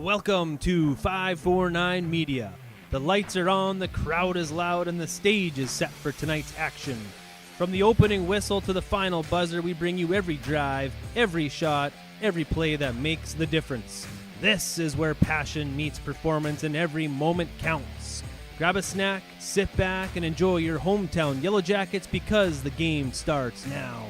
Welcome to 549 Media. The lights are on, the crowd is loud, and the stage is set for tonight's action. From the opening whistle to the final buzzer, we bring you every drive, every shot, every play that makes the difference. This is where passion meets performance and every moment counts. Grab a snack, sit back, and enjoy your hometown Yellowjackets because the game starts now.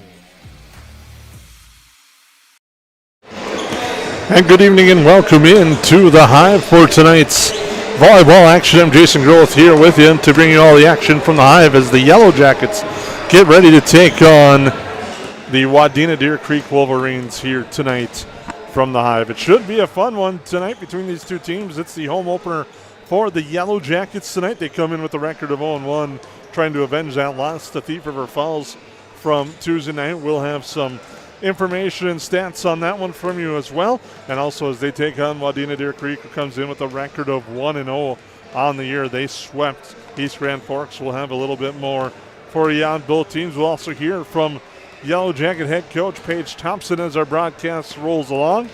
And good evening and welcome in to the Hive for tonight's volleyball action. I'm Jason Groth here with you to bring you all the action from the Hive as the Yellowjackets get ready to take on the Wadena-Deer Creek Wolverines here tonight from the Hive. It should be a fun one tonight between these two teams. It's the home opener for the Yellowjackets tonight. They come in with a record of 0-1, trying to avenge that loss to Thief River Falls from Tuesday night. We'll have some information and stats on that one from you as well. And also as they take on Wadena-Deer Creek, who comes in with a record of 1-0 on the year. They swept East Grand Forks. We'll have a little bit more for you on both teams. We'll also hear from Yellow Jacket head coach Paige Thompson as our broadcast rolls along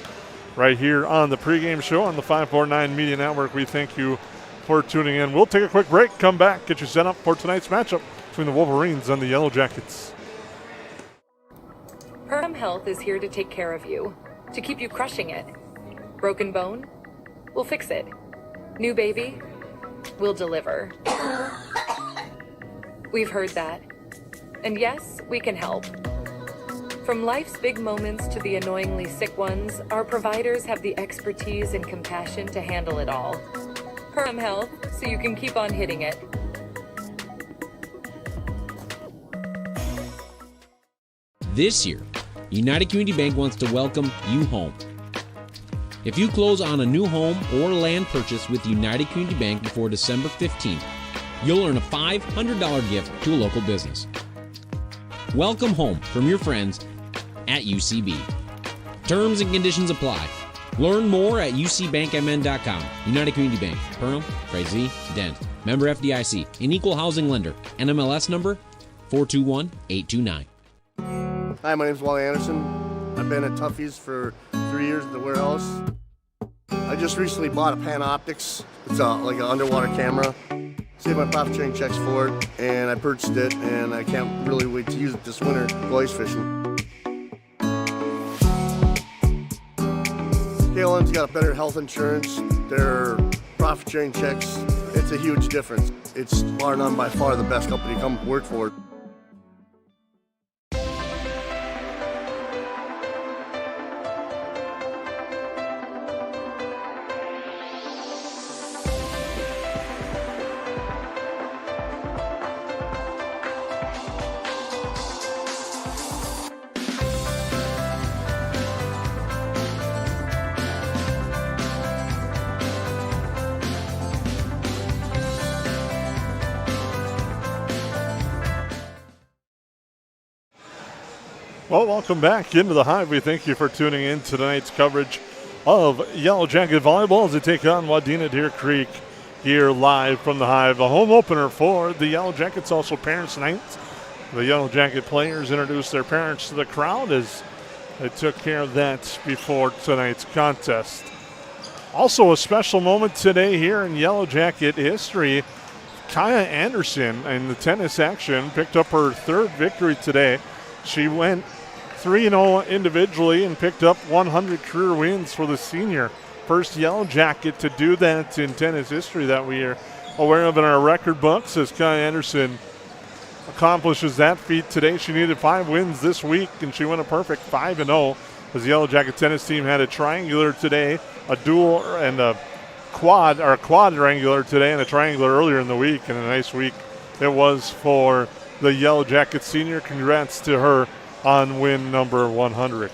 right here on the pregame show on the 549 Media Network. We thank you for tuning in. We'll take a quick break, come back, get you set up for tonight's matchup between the Wolverines and the Yellow Jackets. Perham Health is here to take care of you, to keep you crushing it. Broken bone? We'll fix it. New baby? We'll deliver. We've heard that. And yes, we can help. From life's big moments to the annoyingly sick ones, our providers have the expertise and compassion to handle it all. Perham Health, so you can keep on hitting it. This year, United Community Bank wants to welcome you home. If you close on a new home or land purchase with United Community Bank before December 15th, you'll earn a $500 gift to a local business. Welcome home from your friends at UCB. Terms and conditions apply. Learn more at ucbankmn.com. United Community Bank, Perham, Frazee, Dent. Member FDIC, an equal housing lender. NMLS number 421829. Hi, my name is Wally Anderson. I've been at Tuffy's for 3 years at the warehouse. I just recently bought a Panoptix. It's like an underwater camera. Saved my profit sharing checks for it, and I purchased it, and I can't really wait to use it this winter go ice fishing. KLM's got a better health insurance. Their profit sharing checks, it's a huge difference. It's bar none by far the best company to come work for. Well, welcome back into the Hive. We thank you for tuning in to tonight's coverage of Yellow Jacket Volleyball as they take on Wadena-Deer Creek here live from the Hive. A home opener for the Yellow Jackets, also Parents' Night. The Yellow Jacket players introduced their parents to the crowd as they took care of that before tonight's contest. Also a special moment today here in Yellow Jacket history. Kaya Anderson in the tennis action picked up her third victory today. She went 3-0 individually and picked up 100 career wins for the senior. First Yellow Jacket to do that in tennis history that we are aware of in our record books as Kaya Anderson accomplishes that feat today. She needed 5 wins this week, and she went a perfect 5-0 as the Yellow Jacket tennis team had a triangular today, a dual and a quadrangular today, and a triangular earlier in the week, and a nice week it was for the Yellow Jacket senior. Congrats to her on win number 100.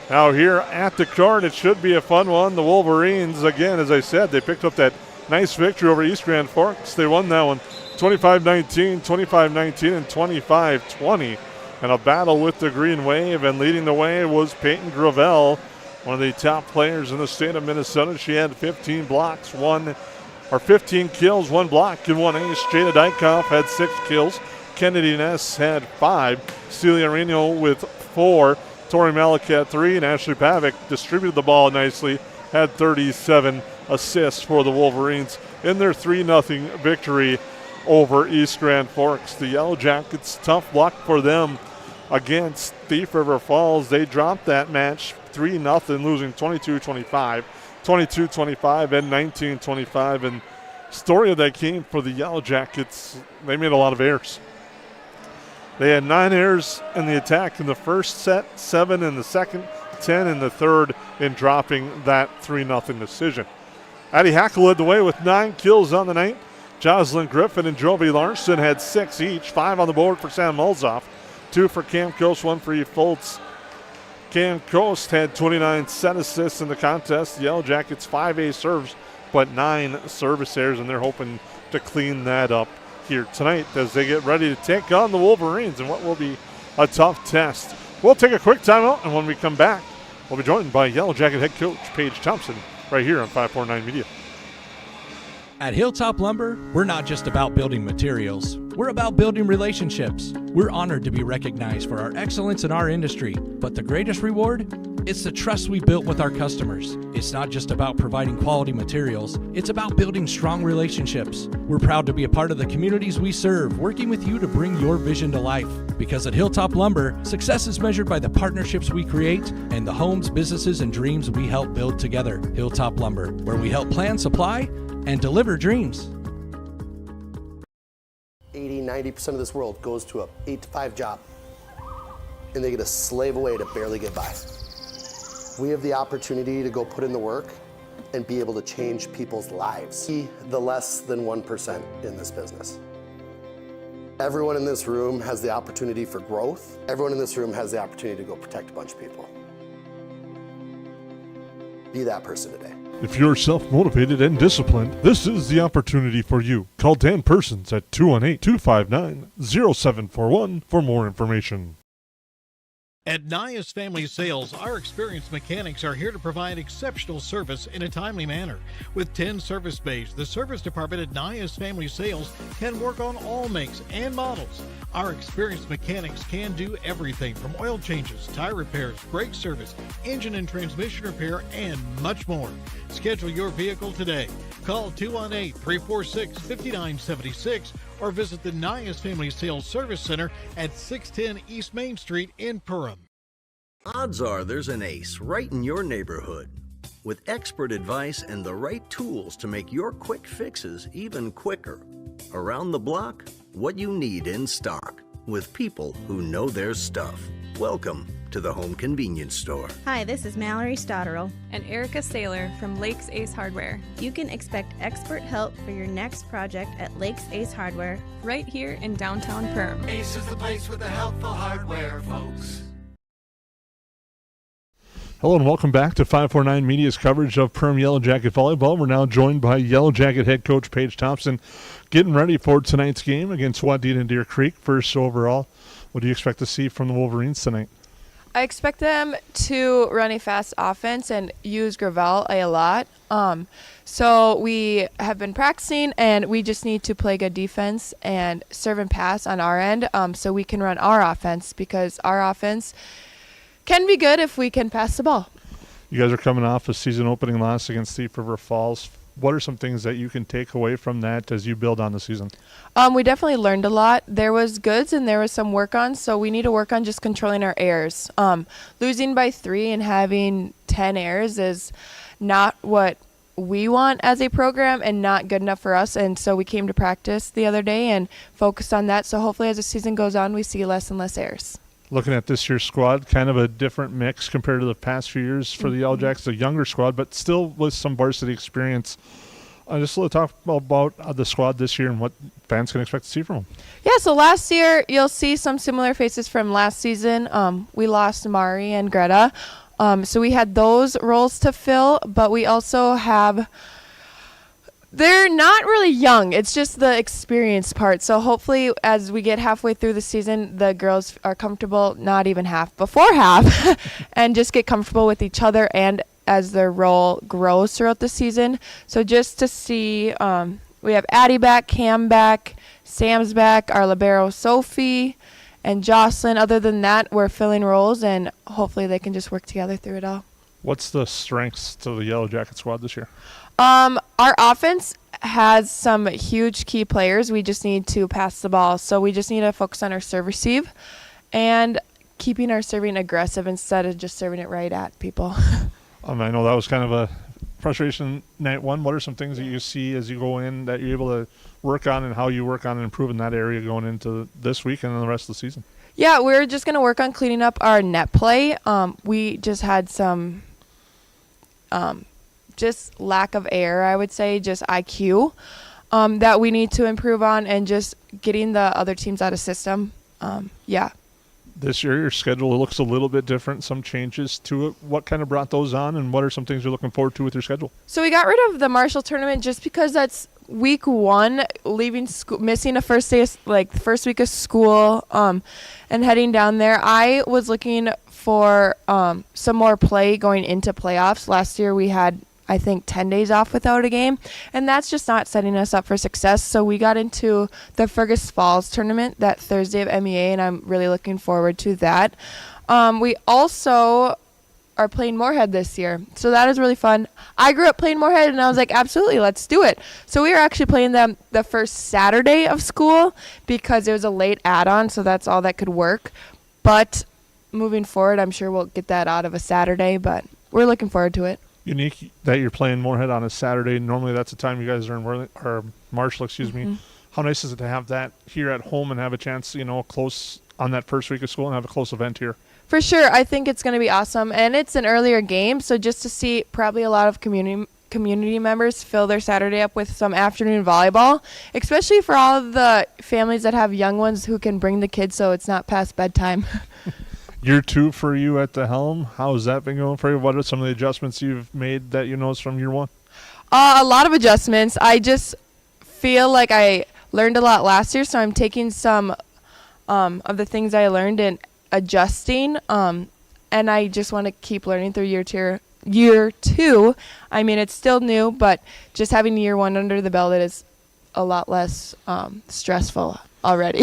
Now here at the court, it should be a fun one. The Wolverines, again, as I said, they picked up that nice victory over East Grand Forks. They won that one 25-19, 25-19, and 25-20. And a battle with the Green Wave, and leading the way was Peyton Gravel, one of the top players in the state of Minnesota. She had 15 blocks, 15 kills, 1 block, and 1 ace. Jada Dykoff had 6 kills. Kennedy Ness had 5. Celia Reno with 4. Tori Malik had 3. And Ashley Pavick distributed the ball nicely had 37 assists for the Wolverines in their 3-0 victory over East Grand Forks. The Yellowjackets, tough luck for them against Thief River Falls. They dropped that match 3-0, losing 22-25, 22-25, and 19-25. And story of that game for the Yellowjackets, they made a lot of errors. They had 9 errors in the attack in the first set, 7 in the second, 10 in the third, in dropping that 3-0 decision. Addie Hackle led the way with 9 kills on the night. Jocelyn Griffin and Jovi Larson had 6 each, 5 on the board for Sam Mulzoff, 2 for Cam Coast, 1 for Eve Foltz. Cam Coast had 29 set assists in the contest. The Yellowjackets 5 ace serves, but 9 service errors, and they're hoping to clean that up here tonight as they get ready to take on the Wolverines in what will be a tough test. We'll take a quick timeout, and when we come back, we'll be joined by Yellowjacket head coach Paige Thompson right here on 549 Media. At Hilltop Lumber, we're not just about building materials. We're about building relationships. We're honored to be recognized for our excellence in our industry, but the greatest reward? It's the trust we built with our customers. It's not just about providing quality materials, it's about building strong relationships. We're proud to be a part of the communities we serve, working with you to bring your vision to life. Because at Hilltop Lumber, success is measured by the partnerships we create and the homes, businesses, and dreams we help build together. Hilltop Lumber, where we help plan, supply, and deliver dreams. 80-90% of this world goes to a 8-to-5 job, and they get to slave away to barely get by. We have the opportunity to go put in the work and be able to change people's lives. Be the less than 1% in this business. Everyone in this room has the opportunity for growth. Everyone in this room has the opportunity to go protect a bunch of people. Be that person today. If you're self-motivated and disciplined, this is the opportunity for you. Call Dan Persons at 218-259-0741 for more information. At Nias Family Sales, our experienced mechanics are here to provide exceptional service in a timely manner. With 10 service bays, the service department at Nias Family Sales can work on all makes and models. Our experienced mechanics can do everything from oil changes, tire repairs, brake service, engine and transmission repair, and much more. Schedule your vehicle today. Call 218-346-5976 or visit the Nias Family Sales Service Center at 610 East Main Street in Perham. Odds are there's an ace right in your neighborhood. With expert advice and the right tools to make your quick fixes even quicker. Around the block, what you need in stock, with people who know their stuff. Welcome to the Home Convenience Store. Hi, this is Mallory Stotterell and Erica Saylor from Lakes Ace Hardware. You can expect expert help for your next project at Lakes Ace Hardware, right here in downtown Perham. Ace is the place with the helpful hardware, folks. Hello and welcome back to 549 Media's coverage of Perham Yellowjacket Volleyball. We're now joined by Yellowjacket head coach Paige Thompson, getting ready for tonight's game against Wadena-Deer Creek. First overall, what do you expect to see from the Wolverines tonight? I expect them to run a fast offense and use Gravel a lot. So we have been practicing, and we just need to play good defense and serve and pass on our end so we can run our offense, because our offense can be good if we can pass the ball. You guys are coming off a season opening loss against Thief River Falls. What are some things that you can take away from that as you build on the season? We definitely learned a lot. There was goods and there was some work on, so we need to work on just controlling our errors. Losing by 3 and having 10 errors is not what we want as a program and not good enough for us, and so we came to practice the other day and focused on that, so hopefully as the season goes on we see less and less errors. Looking at this year's squad, kind of a different mix compared to the past few years for the Yellowjackets, a younger squad, but still with some varsity experience. Just a little talk about the squad this year and what fans can expect to see from them. Yeah, so last year you'll see some similar faces from last season. We lost Mari and Greta, so we had those roles to fill, but we also have... They're not really young. It's just the experience part. So hopefully as we get halfway through the season, the girls are comfortable, not even half, before half, and just get comfortable with each other and as their role grows throughout the season. So just to see, we have Addie back, Cam back, Sam's back, our libero Sophie, and Jocelyn. Other than that, we're filling roles, and hopefully they can just work together through it all. What's the strengths to the Yellow Jacket squad this year? Our offense has some huge key players. We just need to pass the ball. So we just need to focus on our serve receive and keeping our serving aggressive instead of just serving it right at people. I know that was kind of a frustration night one. What are some things that you see as you go in that you're able to work on, and how you work on and improve in that area going into this week and the rest of the season? Yeah, we're just going to work on cleaning up our net play. We just had some just lack of air, I would say, just IQ that we need to improve on, and just getting the other teams out of system. Yeah. This year, your schedule looks a little bit different, some changes to it. What kind of brought those on, and what are some things you're looking forward to with your schedule? So we got rid of the Marshall tournament just because that's week one, leaving school, missing a first day, like the first week of school, and heading down there. I was looking for some more play going into playoffs. Last year we had, I think, 10 days off without a game, and that's just not setting us up for success. So we got into the Fergus Falls tournament that Thursday of MEA, and I'm really looking forward to that. We also are playing Moorhead this year, so that is really fun. I grew up playing Moorhead, and I was like, absolutely, let's do it. So we were actually playing them the first Saturday of school because it was a late add-on, so that's all that could work. But moving forward, I'm sure we'll get that out of a Saturday, but we're looking forward to it. Unique that you're playing Moorhead on a Saturday. Normally that's the time you guys are in Marshall, me. How nice is it to have that here at home and have a chance, close on that first week of school and have a close event here? For sure. I think it's going to be awesome. And it's an earlier game, so just to see probably a lot of community members fill their Saturday up with some afternoon volleyball, especially for all of the families that have young ones who can bring the kids so it's not past bedtime. Year two for you at the helm. How has that been going for you? What are some of the adjustments you've made that you noticed from year one? A lot of adjustments. I just feel like I learned a lot last year, so I'm taking some of the things I learned and adjusting, and I just want to keep learning through year two. I mean, it's still new, but just having year one under the belt, it is a lot less stressful already.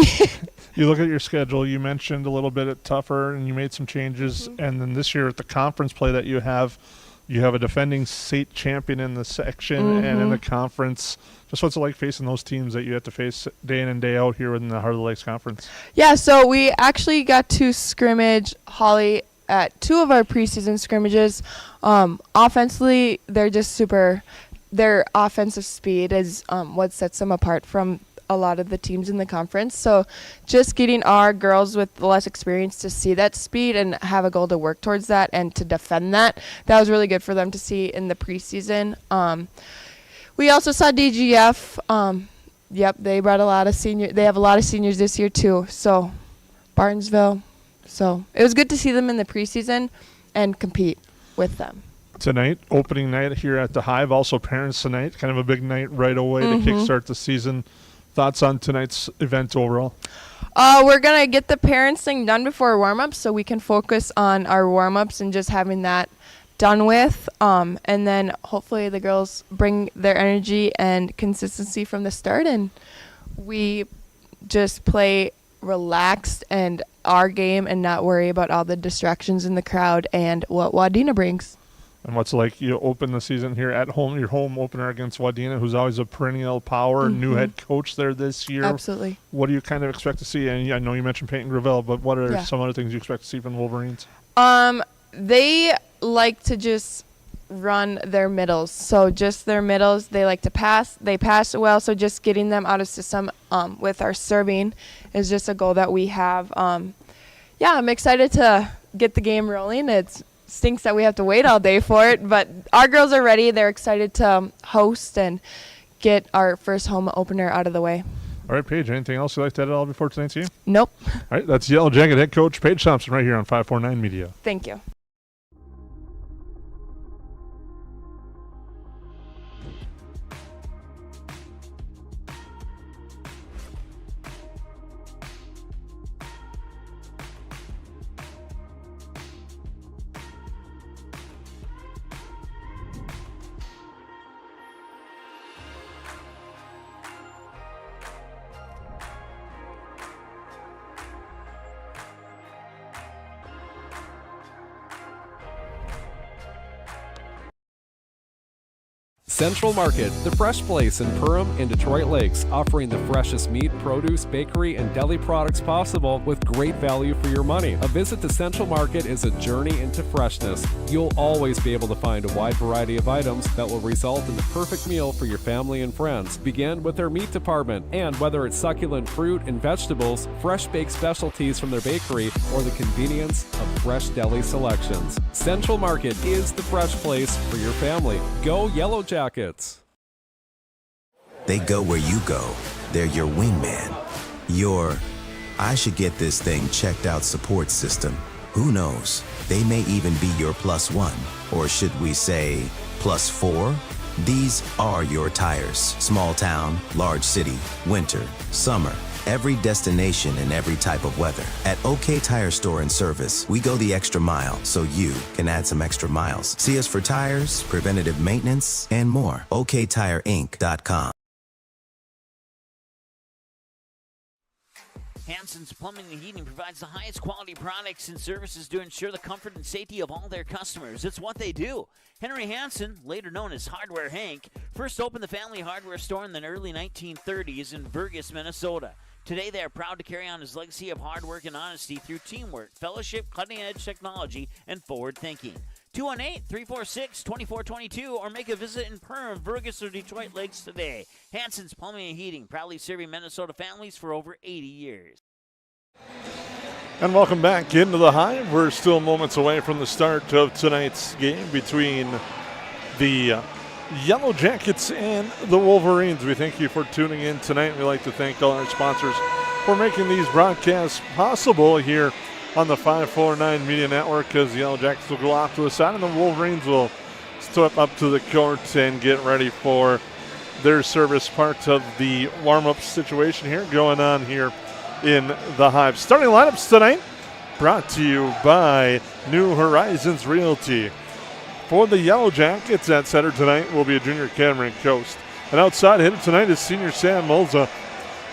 You look at your schedule, you mentioned a little bit at tougher, and you made some changes, and then this year at the conference play that you have a defending state champion in the section and in the conference. Just what's it like facing those teams that you have to face day in and day out here in the Heart of the Lakes Conference? Yeah, so we actually got to scrimmage Holly at two of our preseason scrimmages. Offensively, they're just super. Their offensive speed is what sets them apart from a lot of the teams in the conference. So just getting our girls with less experience to see that speed and have a goal to work towards that and to defend that was really good for them to see in the preseason. We also saw DGF. They brought a lot of they have a lot of seniors this year too. So Barnesville. So it was good to see them in the preseason and compete with them. Tonight, opening night here at the Hive, also Parents tonight, kind of a big night right away to kickstart the season. Thoughts on tonight's event overall? We're going to get the parents thing done before warm-ups so we can focus on our warm-ups and just having that done with. And then hopefully the girls bring their energy and consistency from the start, and we just play relaxed and our game and not worry about all the distractions in the crowd and what Wadena brings. And what's like you open the season here at home, your home opener against Wadena, who's always a perennial power, new head coach there this year. Absolutely. What do you kind of expect to see? And I know you mentioned Peyton Gravel, but what are some other things you expect to see from the Wolverines? They like to just run their middles. So just their middles, they like to pass. They pass well, so just getting them out of system with our serving is just a goal that we have. I'm excited to get the game rolling. It stinks that we have to wait all day for it, but our girls are ready. They're excited to host and get our first home opener out of the way. All right, Paige, anything else you'd like to add at all before tonight's game? Nope. All right, that's Yellow Jacket head coach Paige Thompson right here on 549 Media. Thank you. Central Market, the fresh place in Perham and Detroit Lakes, offering the freshest meat, produce, bakery, and deli products possible with great value for your money. A visit to Central Market is a journey into freshness. You'll always be able to find a wide variety of items that will result in the perfect meal for your family and friends. Begin with their meat department, and whether it's succulent fruit and vegetables, fresh baked specialties from their bakery, or the convenience of fresh deli selections, Central Market is the fresh place for your family. Go Yellowjackets! They go where you go. They're your wingman. Your, I should get this thing checked out support system. Who knows? They may even be your +1. Or should we say +4? These are your tires. Small town, large city, winter, summer. Every destination and every type of weather. At OK Tire Store and Service, we go the extra mile so you can add some extra miles. See us for tires, preventative maintenance, and more. OKTireInc.com. Hansen's Plumbing and Heating provides the highest quality products and services to ensure the comfort and safety of all their customers. It's what they do. Henry Hansen, later known as Hardware Hank, first opened the family hardware store in the early 1930s in Burgess, Minnesota. Today, they are proud to carry on his legacy of hard work and honesty through teamwork, fellowship, cutting-edge technology, and forward thinking. 218-346-2422 or make a visit in Perham, Burgess, or Detroit Lakes today. Hansen's Plumbing and Heating, proudly serving Minnesota families for over 80 years. And welcome back into the Hive. We're still moments away from the start of tonight's game between the Yellowjackets and the Wolverines. We thank you for tuning in tonight. We'd like to thank all our sponsors for making these broadcasts possible here on the 549 Media Network, as the Yellowjackets will go off to the side and the Wolverines will step up to the court and get ready for their service part of the warm-up situation here going on here in the Hive. Starting lineups tonight brought to you by New Horizons Realty. For the Yellowjackets at center tonight will be a junior Cameron Coast. An outside hitter tonight is senior Sam Mulza.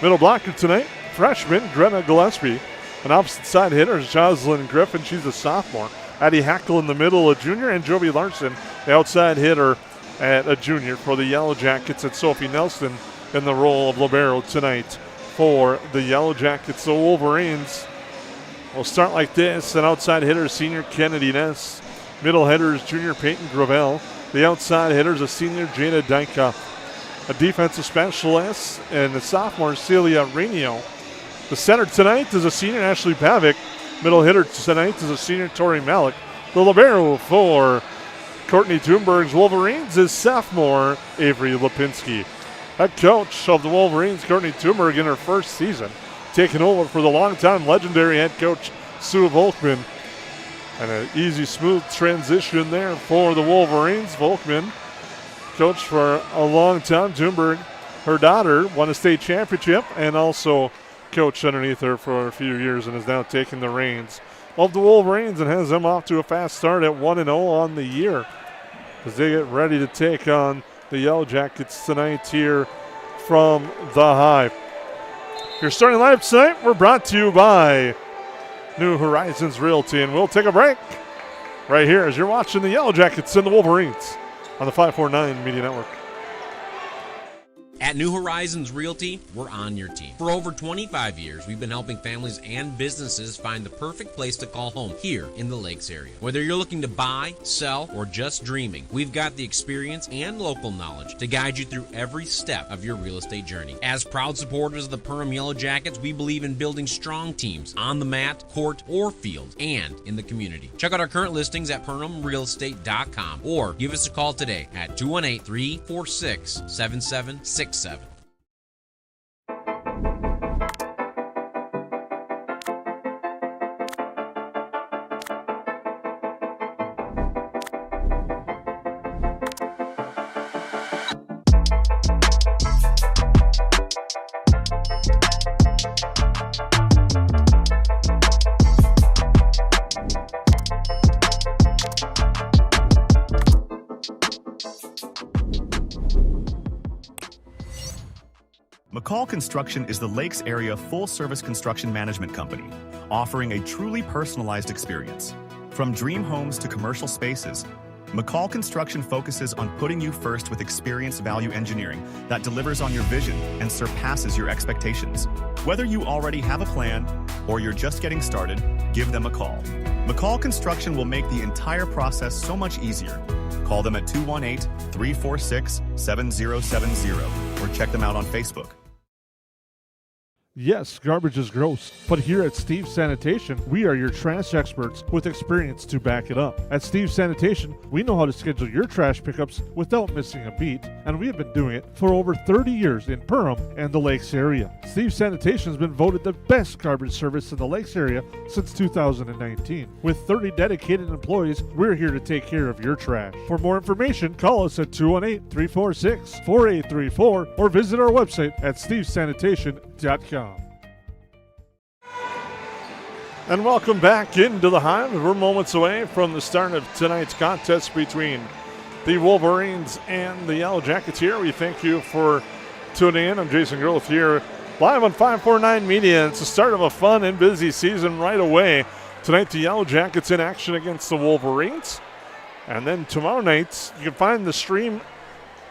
Middle blocker tonight, freshman Greta Gillespie. An opposite side hitter is Jocelyn Griffin. She's a sophomore. Addie Hackle in the middle, a junior, and Joby Larson, the outside hitter at a junior. For the Yellowjackets, it's Sophie Nelson in the role of libero tonight. For the Yellowjackets, the Wolverines will start like this. An outside hitter, senior Kennedy Ness. Middle hitters, junior Peyton Gravel. The outside hitters, a senior Jada Dyka. A defensive specialist and the sophomore Celia Reno. The center tonight is a senior Ashley Pavic. Middle hitter tonight is a senior Tori Malik. The libero for Courtney Thunberg's Wolverines is sophomore Avery Lipinski. Head coach of the Wolverines, Courtney Thunberg, in her first season, taking over for the longtime legendary head coach Sue Volkman. And an easy, smooth transition there for the Wolverines. Volkman, coached for a long time. Thunberg, her daughter, won a state championship and also coached underneath her for a few years and is now taking the reins of the Wolverines and has them off to a fast start at 1-0 on the year as they get ready to take on the Yellowjackets tonight here from the Hive. Your starting lineup tonight were brought to you by New Horizons Realty, and we'll take a break right here as you're watching the Yellowjackets and the Wolverines on the 549 Media Network. At New Horizons Realty, we're on your team. For over 25 years, we've been helping families and businesses find the perfect place to call home here in the Lakes area. Whether you're looking to buy, sell, or just dreaming, we've got the experience and local knowledge to guide you through every step of your real estate journey. As proud supporters of the Perham Yellowjackets, we believe in building strong teams on the mat, court, or field, and in the community. Check out our current listings at PerhamRealEstate.com or give us a call today at 218-346-7767. McCall Construction is the Lakes area full-service construction management company, offering a truly personalized experience. From dream homes to commercial spaces, McCall Construction focuses on putting you first with experienced value engineering that delivers on your vision and surpasses your expectations. Whether you already have a plan or you're just getting started, give them a call. McCall Construction will make the entire process so much easier. Call them at 218-346-7070 or check them out on Facebook. Yes, garbage is gross, but here at Steve's Sanitation, we are your trash experts with experience to back it up. At Steve's Sanitation, we know how to schedule your trash pickups without missing a beat, and we have been doing it for over 30 years in Perham and the Lakes area. Steve's Sanitation has been voted the best garbage service in the Lakes area since 2019. With 30 dedicated employees, we're here to take care of your trash. For more information, call us at 218-346-4834 or visit our website at stevesanitation.com. And welcome back into the Hive. We're moments away from the start of tonight's contest between the Wolverines and the Yellowjackets here. We thank you for tuning in. I'm Jason Groth here live on 549 Media. It's the start of a fun and busy season right away. Tonight, the Yellowjackets in action against the Wolverines. And then tomorrow night, you can find the stream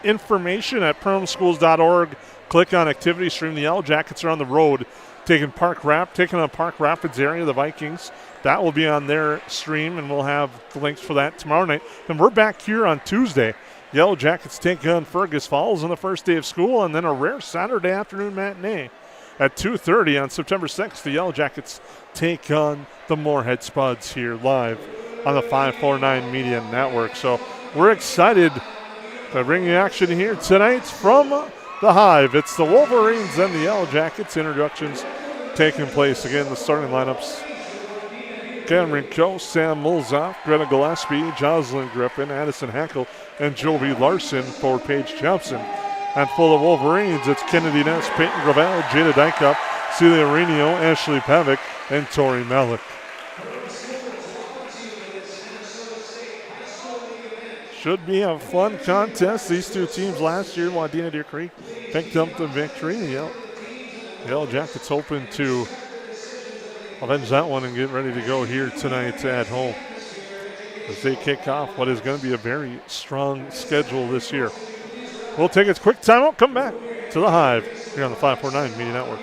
information at perhamschools.org. Click on activity stream. The Yellowjackets are on the road taking on Park Rapids area, the Vikings. That will be on their stream, and we'll have the links for that tomorrow night. And we're back here on Tuesday. Yellowjackets take on Fergus Falls on the first day of school, and then a rare Saturday afternoon matinee at 2:30 on September 6th. The Yellowjackets take on the Moorhead Spuds here live on the 549 Media Network. So we're excited to bring you action here tonight from the Hive. It's the Wolverines and the Yellowjackets. Introductions taking place. Again, the starting lineups: Cameron Coe, Sam Mulzoff, Greta Gillespie, Jocelyn Griffin, Addison Hackle, and Joby Larson for Paige Johnson. And for the Wolverines, it's Kennedy Ness, Peyton Gravel, Jada Dykup, Celia Renio, Ashley Pavick, and Tori Malik. Should be a fun contest. These two teams last year, Wadena-Deer Creek picked up the victory. The Yellowjackets hoping to avenge that one and get ready to go here tonight at home as they kick off what is going to be a very strong schedule this year. We'll take a quick timeout, come back to the Hive here on the 549 Media Network.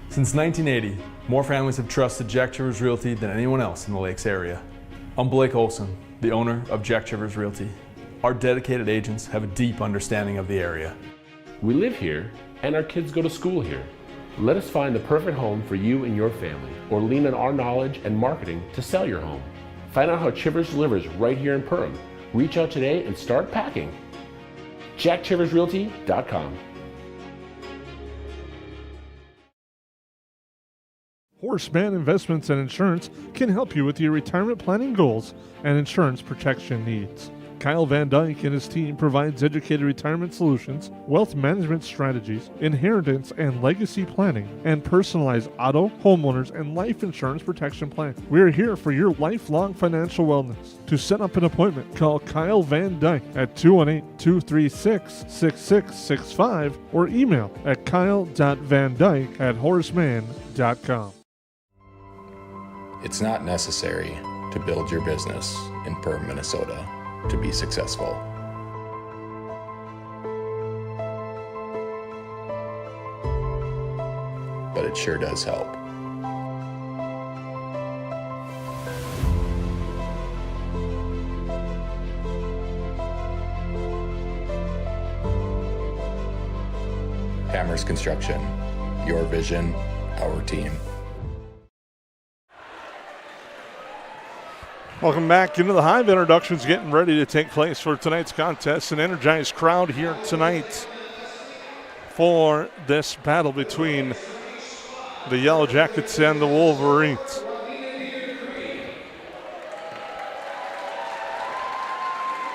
Since 1980, more families have trusted Jack Chivers Realty than anyone else in the Lakes area. I'm Blake Olson, the owner of Jack Chivers Realty. Our dedicated agents have a deep understanding of the area. We live here and our kids go to school here. Let us find the perfect home for you and your family, or lean on our knowledge and marketing to sell your home. Find out how Chivers delivers right here in Perham. Reach out today and start packing. JackChiversRealty.com. Horseman Investments and Insurance can help you with your retirement planning goals and insurance protection needs. Kyle Van Dyke and his team provides educated retirement solutions, wealth management strategies, inheritance and legacy planning, and personalized auto, homeowners, and life insurance protection plans. We are here for your lifelong financial wellness. To set up an appointment, call Kyle Van Dyke at 218-236-6665 or email at kyle.vandyke@horseman.com. It's not necessary to build your business in Perham, Minnesota to be successful. But it sure does help. Hammers Construction, your vision, our team. Welcome back into the Hive. Introductions getting ready to take place for tonight's contest. An energized crowd here tonight for this battle between the Yellowjackets and the Wolverines.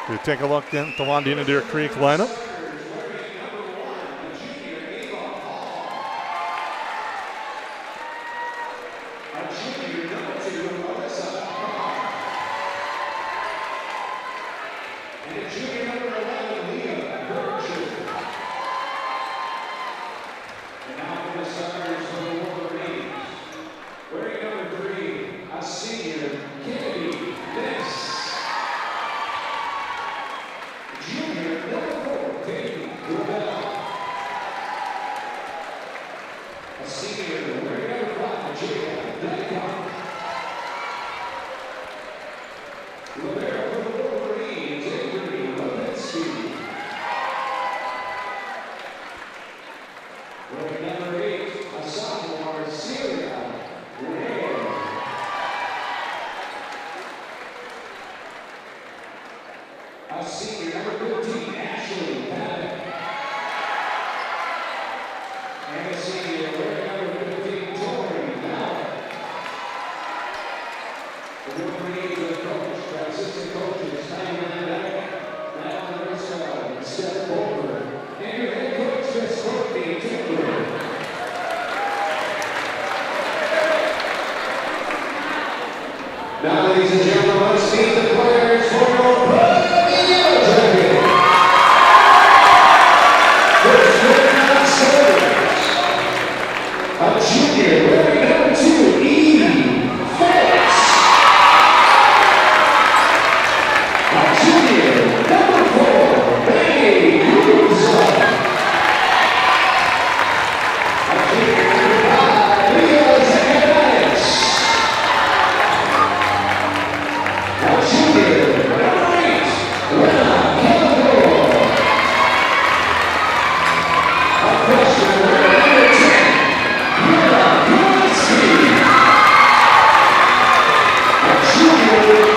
We take a look at the Wadena-Deer Creek lineup. Now, ladies and gentlemen, let's meet the players for your Perham Yellowjackets. First, wearing service, a junior wearing number 2, a junior number 4, Benny Cruz, a junior number 5, Leo Zacharias, a junior number 8, Ron Calabro, a freshman wearing number 10, Mira Kulinski, a junior number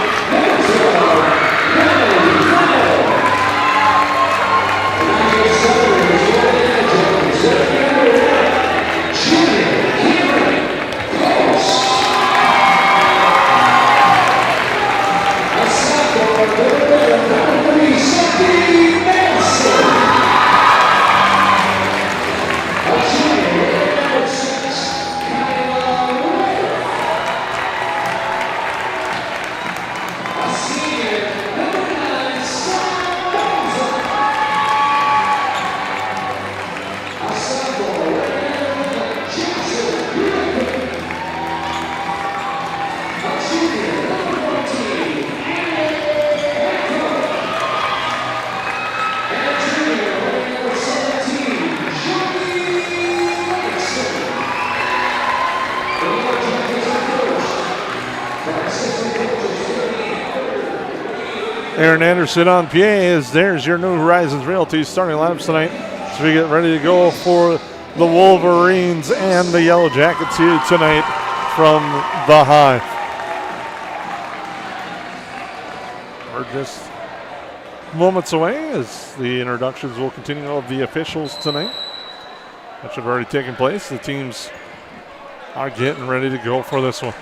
12, Natalie Fennell, and I just celebrated Wadena-Deer Creek number 1, junior Cameron Close, a sophomore wearing number 3, Sophie Nelson, a junior wearing number 6, Kyla Ray, a senior number 9, Sam Bonza, a sophomore wearing number 11, Jackson Griffin, a junior number 14, Alex Hancock, and a junior wearing number 17, Johnny Langston. The Yellowjackets are coached by assistant coaches Tony Howard. Aaron Anderson on PA as there's your New Horizons Realty starting lineups tonight. So we get ready to go for the Wolverines and the Yellow Jackets here tonight from the Hive. We're just moments away as the introductions will continue of the officials tonight. That should have already taken place. The teams are getting ready to go for this one.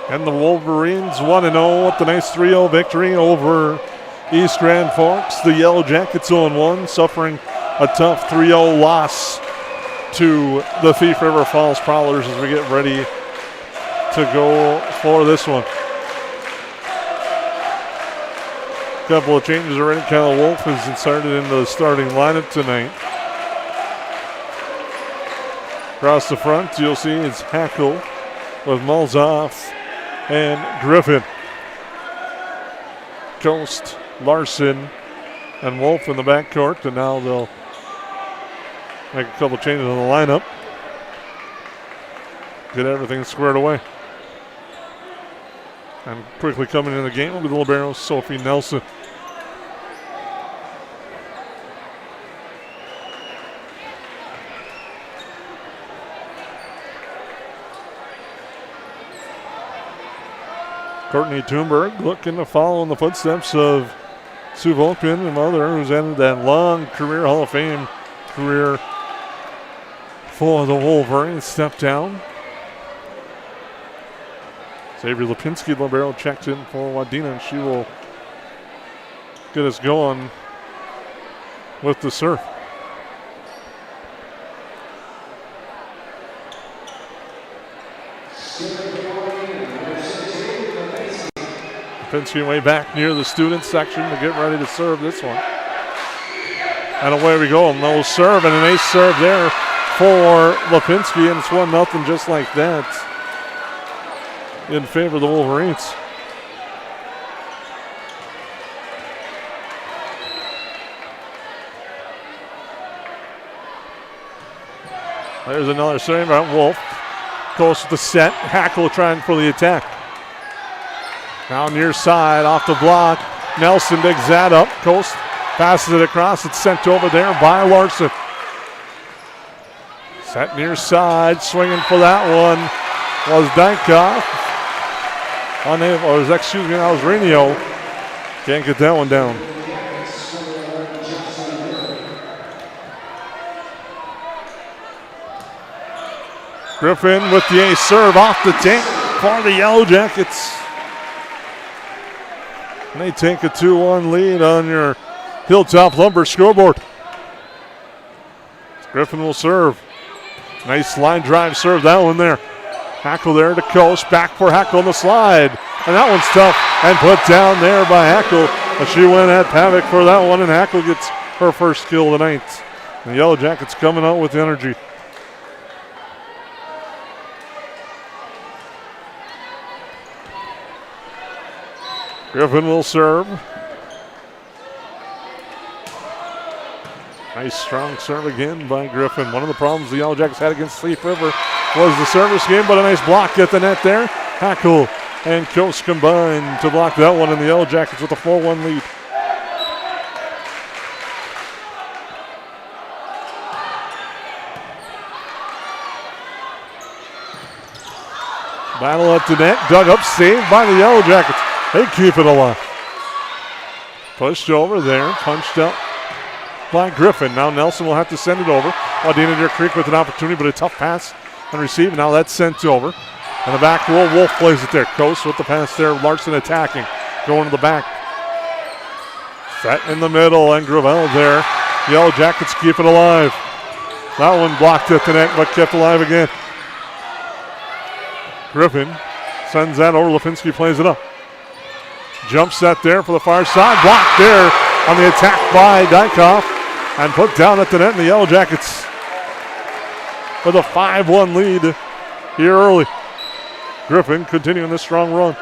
And the Wolverines 1-0 with the nice 3-0 victory over East Grand Forks. The Yellow Jackets 0-1, suffering a tough 3-0 loss to the Thief River Falls Prowlers as we get ready to go for this one. Couple of changes already. Kyle Wolf has inserted into the starting lineup tonight. Across the front, you'll see it's Hackle with Mulzoff and Griffin. Coast, Larson, and Wolf in the backcourt, and now they'll make a couple changes in the lineup. Get everything squared away. And quickly coming into the game with the libero, Sophie Nelson. Courtney Thunberg looking to follow in the footsteps of Sue Volkman, and mother, who's ended that long career, Hall of Fame career for the Wolverines. Step down. Xavier Lipinski, libero, checked in for Wadena, and she will get us going with the serve. Lipinski way back near the student section to get ready to serve this one. And away we go. No serve, and an ace serve there for Lipinski, and it's 1-0 just like that in favor of the Wolverines. There's another serve by Wolf. Goes to the set. Hackle trying for the attack. Now near side, off the block. Nelson digs that up. Coast passes it across. It's sent over there by Larson. Set near side. Swinging for that one was Dykoff. Unable, or excuse me, that was Reno. Can't get that one down. Griffin with the ace serve off the tank for the Yellow Jackets. And they take a 2-1 lead on your Hilltop Lumber scoreboard. Griffin will serve. Nice line drive serve, that one there. Hackle there to Coast, back for Hackle on the slide. And that one's tough and put down there by Hackle. But she went at Pavic for that one, and Hackle gets her first kill of the night. The Yellow Jackets coming out with energy. Griffin will serve. Nice strong serve again by Griffin. One of the problems the Yellow Jackets had against Sleep River was the service game, but a nice block at the net there. Hackle and Coast combined to block that one, and the Yellow Jackets with a 4-1 lead. Battle at the net, dug up, saved by the Yellow Jackets. They keep it alive. Pushed over there, punched up by Griffin. Now Nelson will have to send it over. Wadena-Deer Creek with an opportunity, but a tough pass and receive. Now that's sent over. And the back row, Wolf plays it there. Coast with the pass there. Larson attacking, going to the back. Set in the middle, and Gravel there. Yellow Jackets keep it alive. That one blocked at the net, but kept alive again. Griffin sends that over. Lipinski plays it up. Jump set there for the far side. Blocked there on the attack by Dykoff. And put down at the net in the Yellow Jackets with a 5-1 lead here early. Griffin continuing this strong run.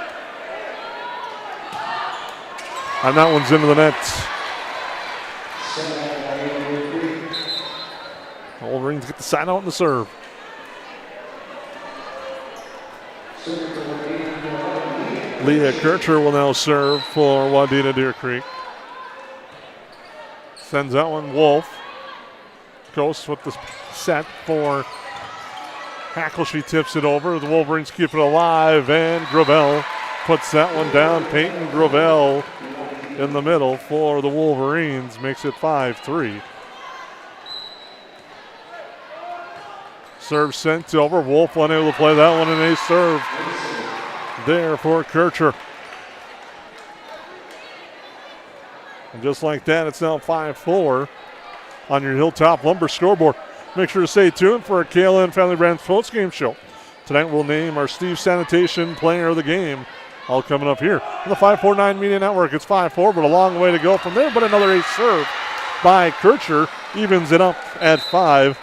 And that one's into the net. Wolverines get the side out and the serve. Leah Kircher will now serve for Wadena-Deer Creek. Sends that one Wolf. Coast with the set for Hackle. She tips it over. The Wolverines keep it alive, and Gravel puts that one down. Peyton Gravel in the middle for the Wolverines makes it 5-3. Serve sent over. Wolf unable to play that one, and a serve there for Kircher. And just like that, it's now 5-4 on your Hilltop Lumber scoreboard. Make sure to stay tuned for our KLN Family Brands postgame show. Tonight we'll name our Steve Sanitation Player of the Game. All coming up here on the 549 Media Network. It's 5-4, but a long way to go from there. But another ace serve by Kircher evens it up at 5,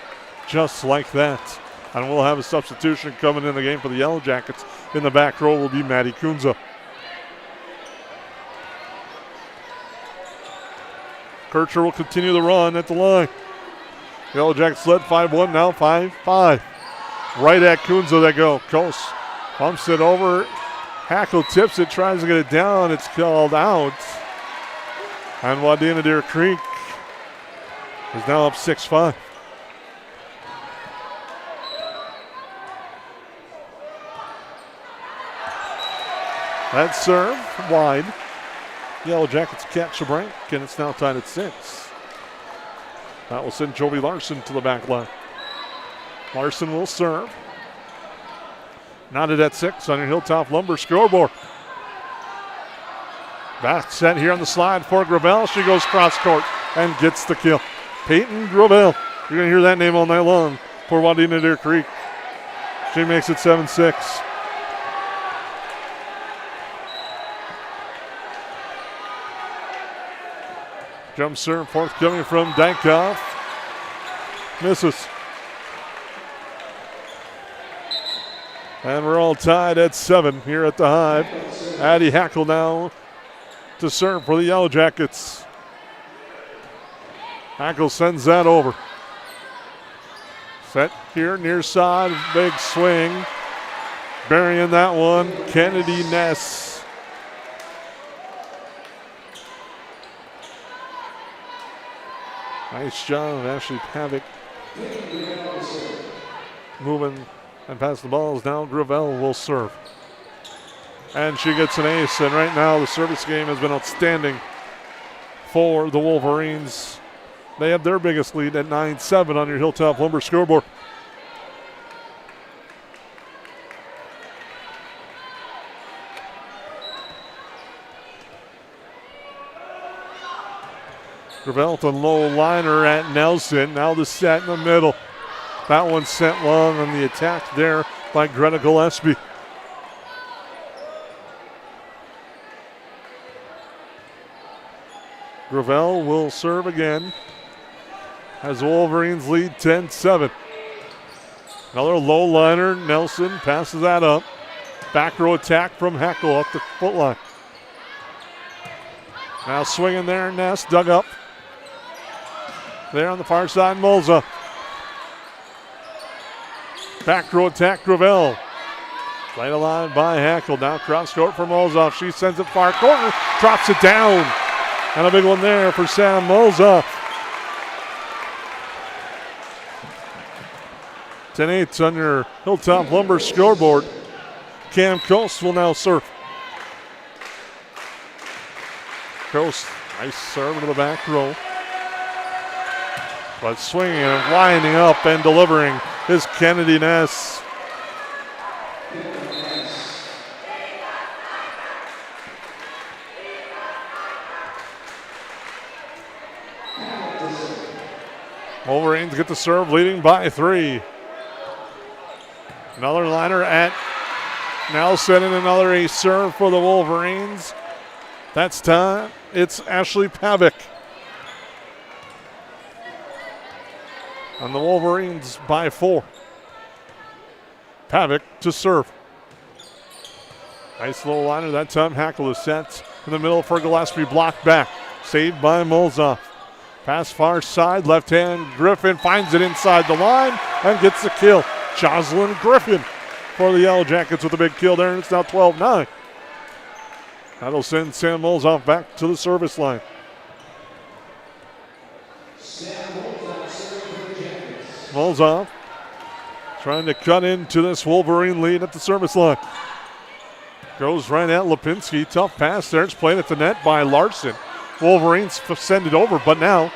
just like that. And we'll have a substitution coming in the game for the Yellow Jackets. In the back row will be Maddie Kunza. Kircher will continue the run at the line. Yellow Jackets led 5-1, now 5-5. Right at Kunza they go. Coast pumps it over. Hackle tips it, tries to get it down. It's called out. And Wadena-Deer Creek is now up 6-5. That serve wide. Yellow Jackets catch a break, and it's now tied at 6. That will send Jovi Larson to the back line. Larson will serve. Knotted at 6 on your Hilltop Lumber scoreboard. Back set here on the slide for Gravel. She goes cross court and gets the kill. Peyton Gravel. You're going to hear that name all night long for Wadena-Deer Creek. She makes it 7-6. Jump serve forthcoming from Dykoff. Misses. And we're all tied at 7 here at the Hive. Addie Hackle now to serve for the Yellow Jackets. Hackle sends that over. Set here, near side, big swing. Burying that one, Kennedy Ness. Nice job of Ashley Pavick. Moving and pass the balls. Now Gravel will serve. And she gets an ace. And right now the service game has been outstanding for the Wolverines. They have their biggest lead at 9-7 on your Hilltop Lumber scoreboard. Gravel to low liner at Nelson. Now the set in the middle. That one sent long on the attack there by Greta Gillespie. Gravel will serve again as the Wolverines lead 10-7. Another low liner. Nelson passes that up. Back row attack from Heckel up the foot line. Now swinging there, Ness dug up. There on the far side, Mulza. Back row attack, Gravel. Played alive by Heckel. Now cross court for Mulza. She sends it far corner, drops it down. And a big one there for Sam Mulza. 10-8 on your Hilltop Lumber scoreboard. Cam Coast will now serve. Coast, nice serve to the back row. But swinging and winding up and delivering is Kennedy Ness. Wolverines get the serve, leading by 3. Another liner at Nelson and another ace serve for the Wolverines. That's time. It's Ashley Pavick. And the Wolverines by 4. Pavick to serve. Nice little liner that time. Heckel is set in the middle for Gillespie. Blocked back. Saved by Mulza. Pass far side. Left hand. Griffin finds it inside the line and gets the kill. Jocelyn Griffin for the Yellowjackets with a big kill there. And it's now 12-9. That'll send Sam Mulza back to the service line. Mulza trying to cut into this Wolverine lead at the service line. Goes right at Lipinski. Tough pass there. It's played at the net by Larson. Wolverines send it over, but now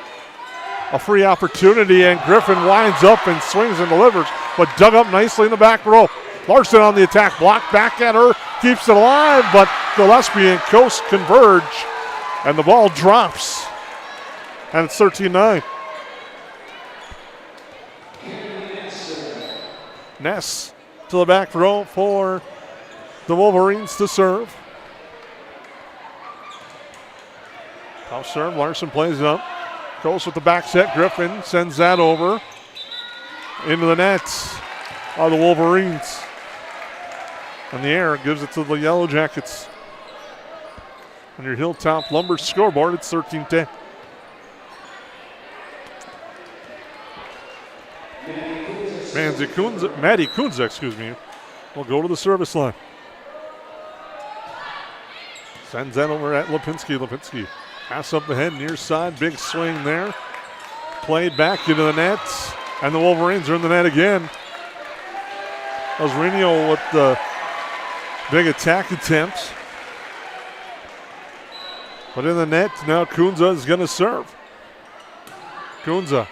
a free opportunity, and Griffin winds up and swings and delivers, but dug up nicely in the back row. Larson on the attack, blocked back at her, keeps it alive, but Gillespie and Coast converge, and the ball drops, and it's 13-9. Ness to the back row for the Wolverines to serve. Tough serve, Larson plays it up. Coast with the back set, Griffin sends that over into the net of the Wolverines. In the air, gives it to the Yellowjackets. On your Hilltop Lumber scoreboard, it's 13-10. Maddie Kunza, will go to the service line. Sends that over at Lipinski. Lipinski pass up ahead, near side, big swing there. Played back into the net, and the Wolverines are in the net again. Osrinio with the big attack attempt. But in the net, now Kunza is going to serve. Kunza,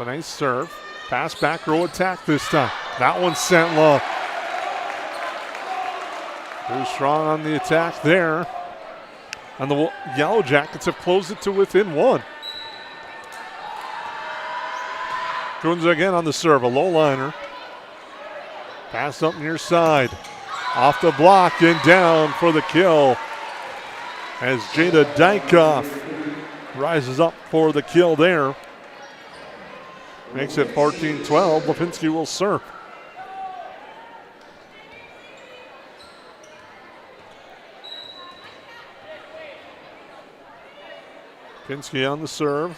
a nice serve. Pass back row attack this time. That one sent low. Too strong on the attack there. And the Yellowjackets have closed it to within 1. Kunza again on the serve, a low liner. Pass up near side. Off the block and down for the kill. As Jada Dykoff rises up for the kill there. Makes it 14-12. Lipinski will serve. Lipinski on the serve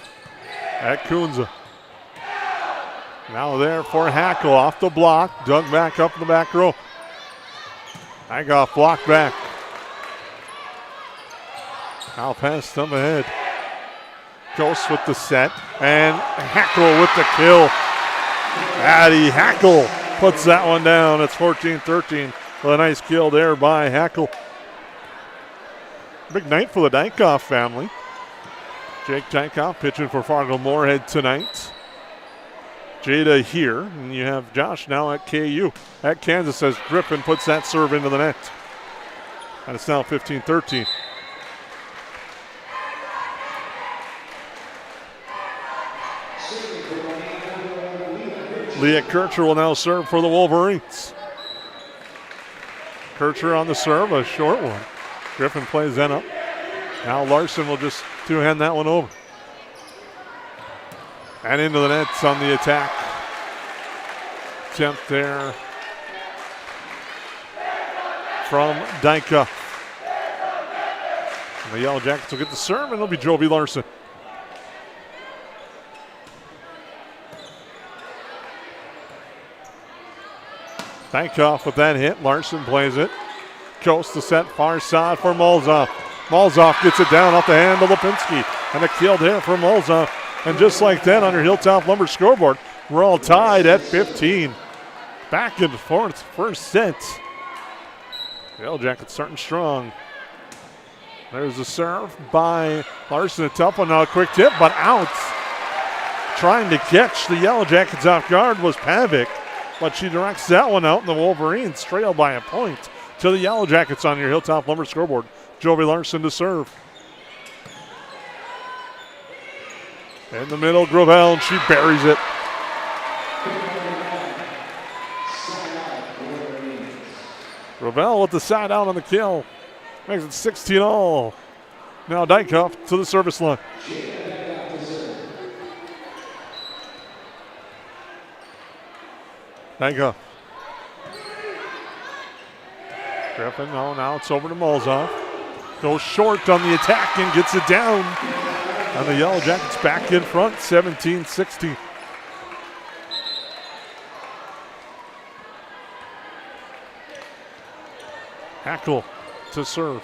at Kunza. Now there for Hackle off the block. Dug back up in the back row. Hagoff blocked back. Now pass up ahead. Ghost with the set. And Hackle with the kill. Addie Hackle puts that one down. It's 14-13 with a nice kill there by Hackle. Big night for the Dykoff family. Jake Dykoff pitching for Fargo Moorhead tonight. Jada here, and you have Josh now at KU. At Kansas as Griffin puts that serve into the net. And it's now 15-13. Leah Kircher will now serve for the Wolverines. Kircher on the serve, a short one. Griffin plays that up. Now Larson will just two-hand that one over. And into the nets on the attack. Attempt there from Dyka. And the Yellow Jackets will get the serve, and it'll be Jovi Larson. Dykoff with that hit. Larson plays it. Coast to set far side for Mulzoff. Mulzoff gets it down off the hand of Lipinski. And a kill there for Mulzoff. And just like that on your Hilltop Lumber scoreboard, we're all tied at 15. Back and forth, first set. The Yellow Jackets starting strong. There's a serve by Larson. A tough one, now a quick tip, but out. Trying to catch the Yellow Jackets off guard was Pavic, but she directs that one out, and the Wolverines trail by a point to the Yellow Jackets on your Hilltop Lumber scoreboard. Jovi Larson to serve. In the middle, Gravel, and she buries it. Gravel with the side out on the kill. Makes it 16-all. Now Dykoff to the service line. Dykoff. Griffin, oh, now it's over to Mulzoff. Goes short on the attack and gets it down. And the Yellow Jackets back in front, 17-16. Hackle to serve.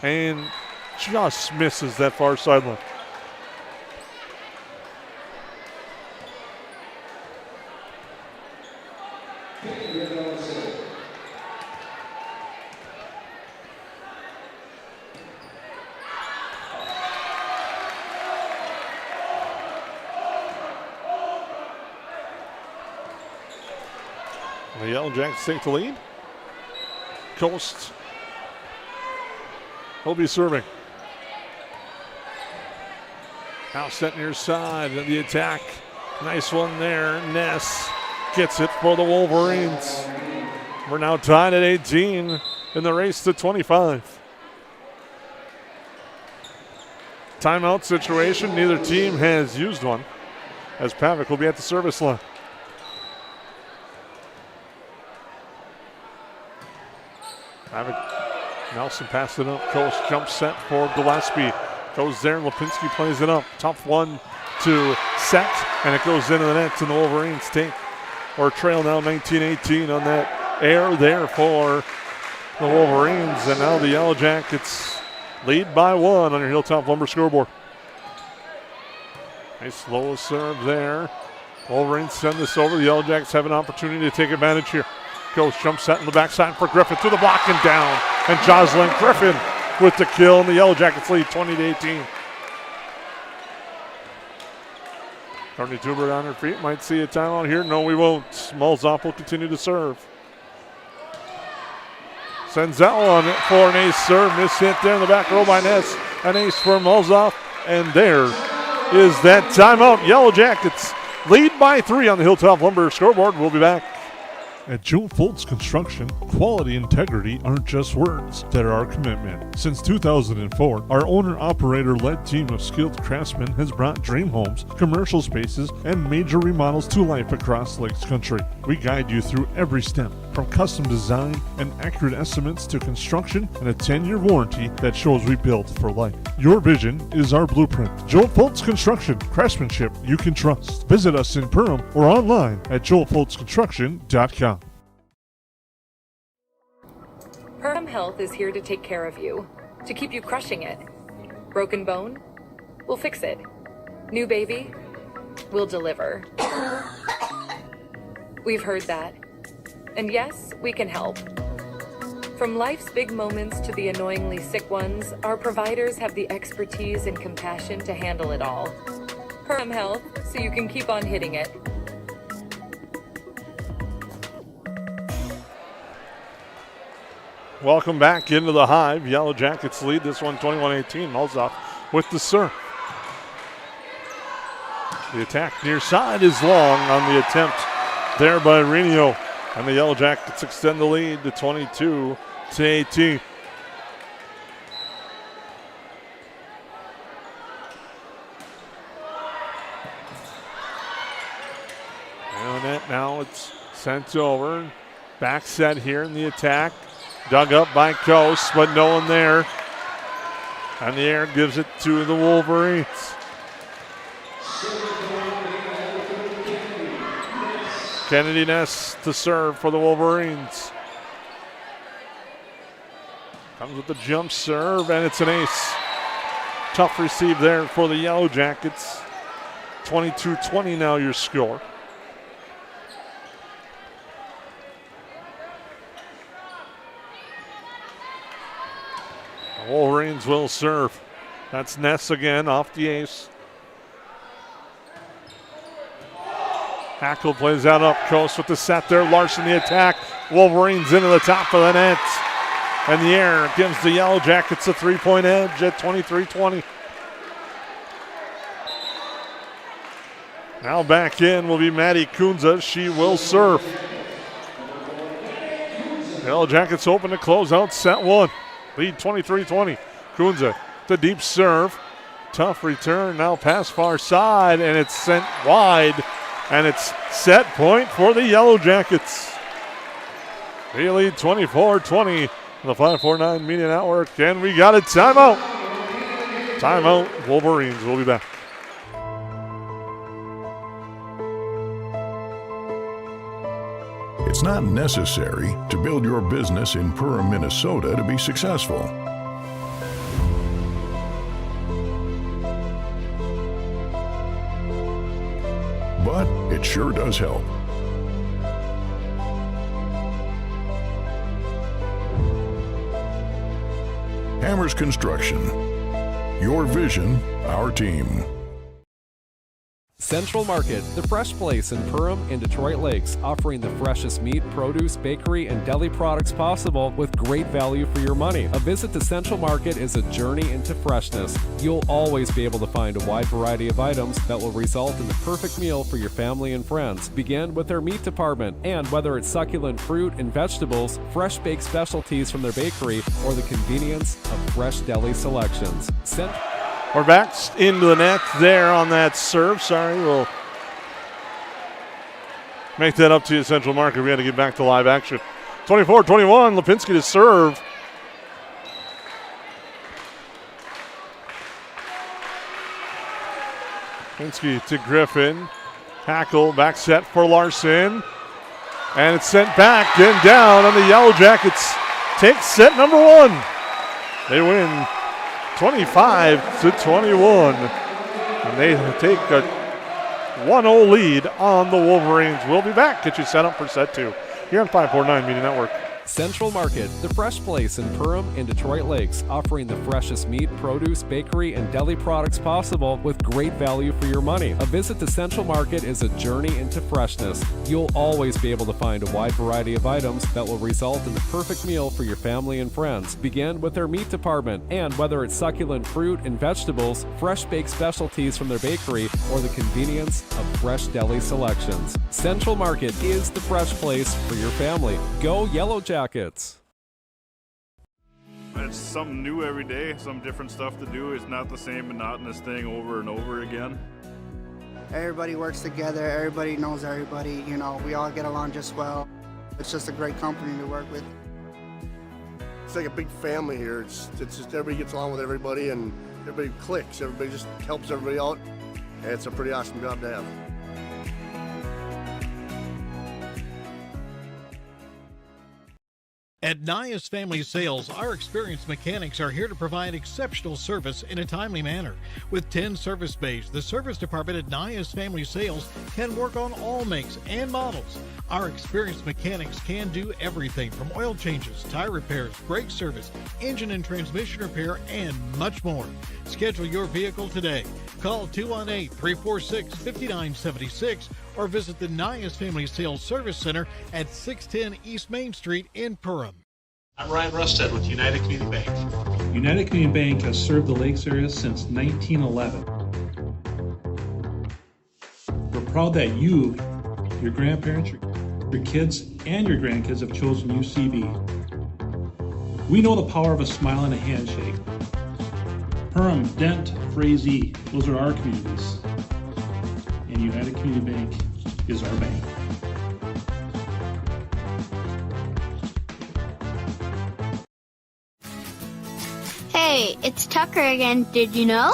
And just misses that far sideline. The Yellow Jackets take the lead. Coast will be serving. Now set near side of the attack. Nice one there. Ness gets it for the Wolverines. We're now tied at 18 in the race to 25. Timeout situation. Neither team has used one, as Pavic will be at the service line. Nelson passed it up. Coast jump set for Gillespie. Goes there. Lipinski plays it up. Tough one to set. And it goes into the net. And the Wolverines take or trail now 19-18 on that air there for the Wolverines. And now the Yellow Jackets lead by one on your Hilltop Lumber scoreboard. Nice low serve there. Wolverines send this over. The Yellow Jackets have an opportunity to take advantage here. Ghost jump set on the backside for Griffin to the block and down. And Jocelyn Griffin with the kill, and the Yellow Jackets lead 20-18. Courtney Tubert on her feet. Might see a timeout here. No, we won't. Mulzoff will continue to serve. Sends that one for an ace serve. Miss hit there in the back row by Ness. An ace for Mulzoff. And there is that timeout. Yellow Jackets lead by 3 on the Hilltop Lumber scoreboard. We'll be back. At Joe Foltz Construction, quality and integrity aren't just words, they're our commitment. Since 2004, our owner-operator-led team of skilled craftsmen has brought dream homes, commercial spaces, and major remodels to life across Lakes Country. We guide you through every step From custom design and accurate estimates to construction and a 10-year warranty that shows we built for life. Your vision is our blueprint. Joel Foltz Construction, craftsmanship you can trust. Visit us in Perham or online at joelfoltzconstruction.com. Perham Health is here to take care of you, to keep you crushing it. Broken bone? We'll fix it. New baby? We'll deliver. We've heard that. And yes, we can help. From life's big moments to the annoyingly sick ones, our providers have the expertise and compassion to handle it all. Perham Health, so you can keep on hitting it. Welcome back into the Hive. Yellow Jackets lead this one 21-18. Malzoff with the serve. The attack near side is long on the attempt there by Reno. And the Yellow Jackets extend the lead to 22-18. And that now it's sent over. Back set here in the attack. Dug up by Coast, but no one there. And the air gives it to the Wolverines. Kennedy Ness to serve for the Wolverines. Comes with the jump serve, and it's an ace. Tough receive there for the Yellow Jackets. 22-20 now your score. The Wolverines will serve. That's Ness again off the ace. Hackle plays out up coast with the set there. Larson the attack. Wolverines into the top of the net. And the air gives the Yellow Jackets a 3-point edge at 23-20. Now back in will be Maddie Kunza. She will serve. Yellow Jackets open to close out set one. Lead 23-20. Kunza, the deep serve. Tough return. Now pass far side, and it's sent wide. And it's set point for the Yellow Jackets. They lead 24-20 on the 549 Media Network. And we got a timeout. Timeout. Wolverines will be back. It's not necessary to build your business in Perham, Minnesota to be successful. But it sure does help. Hammers Construction. Your vision, our team. Central Market, the fresh place in Perham and Detroit Lakes, offering the freshest meat, produce, bakery, and deli products possible with great value for your money. A visit to Central Market is a journey into freshness. You'll always be able to find a wide variety of items that will result in the perfect meal for your family and friends. Begin with their meat department, and whether it's succulent fruit and vegetables, fresh baked specialties from their bakery, or the convenience of fresh deli selections. We're back into the net there on that serve. Sorry, we'll make that up to you, Central Market. We had to get back to live action. 24-21, Lipinski to serve. Lipinski to Griffin. Hackle, back set for Larson. And it's sent back and down, and the Yellow Jackets take set number one. They win 25-21. And they take a 1-0 lead on the Wolverines. We'll be back. Get you set up for set two here on 549 Media Network. Central Market, the fresh place in Perham and Detroit Lakes, offering the freshest meat, produce, bakery, and deli products possible with great value for your money. A visit to Central Market is a journey into freshness. You'll always be able to find a wide variety of items that will result in the perfect meal for your family and friends. Begin with their meat department, and whether it's succulent fruit and vegetables, fresh baked specialties from their bakery, or the convenience of fresh deli selections. Central Market is the fresh place for your family. Go Yellow Jackets. It's something new every day, some different stuff to do. It's not the same monotonous thing over and over again. Everybody works together, everybody knows everybody, you know, we all get along just well. It's just a great company to work with. It's like a big family here. It's just everybody gets along with everybody and everybody clicks. Everybody just helps everybody out. And it's a pretty awesome job to have. At Nias Family Sales, our experienced mechanics are here to provide exceptional service in a timely manner. With 10 service bays, the service department at Nias Family Sales can work on all makes and models. Our experienced mechanics can do everything from oil changes, tire repairs, brake service, engine and transmission repair, and much more. Schedule your vehicle today. Call 218-346-5976 or visit the Nias Family Sales Service Center at 610 East Main Street in Perham. I'm Ryan Rusted with United Community Bank. United Community Bank has served the Lakes area since 1911. We're proud that you, your grandparents, your kids, and your grandkids have chosen UCB. We know the power of a smile and a handshake. Perham, Dent, Frazee, those are our communities. And United Community Bank is our bank. Hey, it's Tucker again, did you know?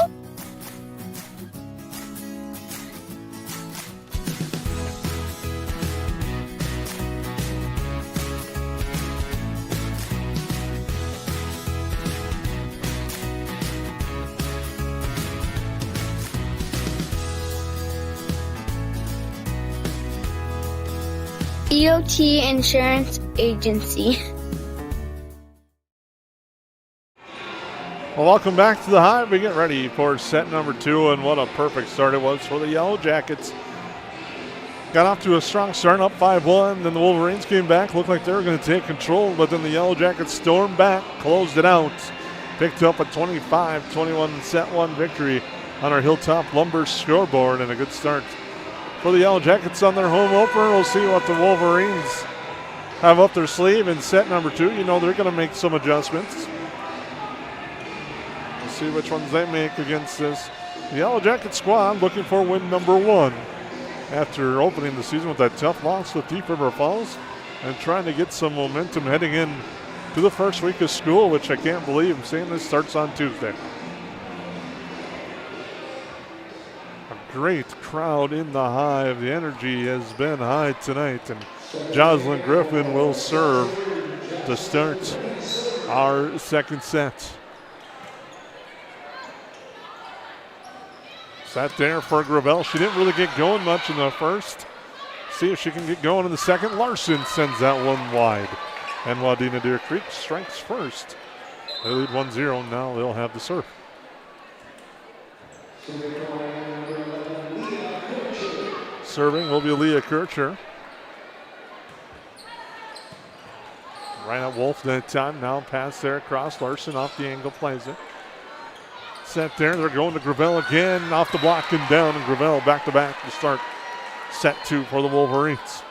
EOT Insurance Agency. Well, welcome back to the Hive. We get ready for set number 2, and what a perfect start it was for the Yellowjackets. Got off to a strong start, up 5-1. Then the Wolverines came back, looked like they were going to take control, but then the Yellowjackets stormed back, closed it out, picked up a 25-21 set 1 victory on our Hilltop Lumber scoreboard, and a good start for the Yellowjackets on their home opener. We'll see what the Wolverines have up their sleeve in set number 2. You know they're going to make some adjustments. We'll see which ones they make against this Yellowjacket squad, looking for win number 1 after opening the season with that tough loss with Deep River Falls and trying to get some momentum heading in to the first week of school, which I can't believe I'm saying this starts on Tuesday. Great crowd in the Hive. The energy has been high tonight, and Jocelyn Griffin will serve to start our second set. Sat there for Gravel. She didn't really get going much in the first. See if she can get going in the second. Larson sends that one wide, and Wadena-Deer Creek strikes first. They lead 1-0. Now they'll have the serve. Serving will be Leah Kircher. Right at Wolf that time. Now pass there across. Larson off the angle, plays it. Set there. They're going to Gravel again. Off the block and down. And Gravel back to back to start set 2 for the Wolverines.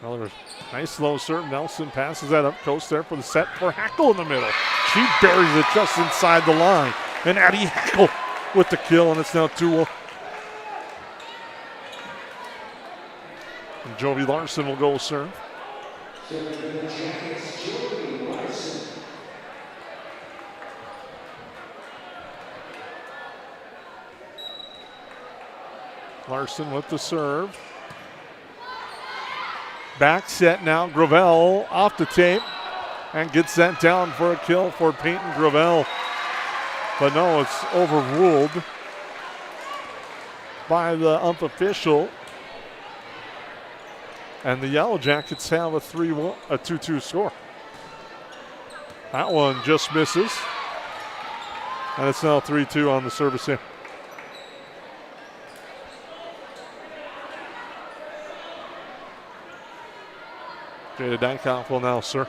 Another nice low serve. Nelson passes that up coast there for the set for Hackle in the middle. She buries it just inside the line. And Addie Hackle with the kill, and it's now 2-1. And Jovi Larson will go serve. Larson with the serve. Back set now. Gravel off the tape and gets that down for a kill for Peyton Gravel. But no, it's overruled by the ump official. And the Yellowjackets have a 2-2 score. That one just misses. And it's now 3-2 on the service here. Jada Dykoff will now serve.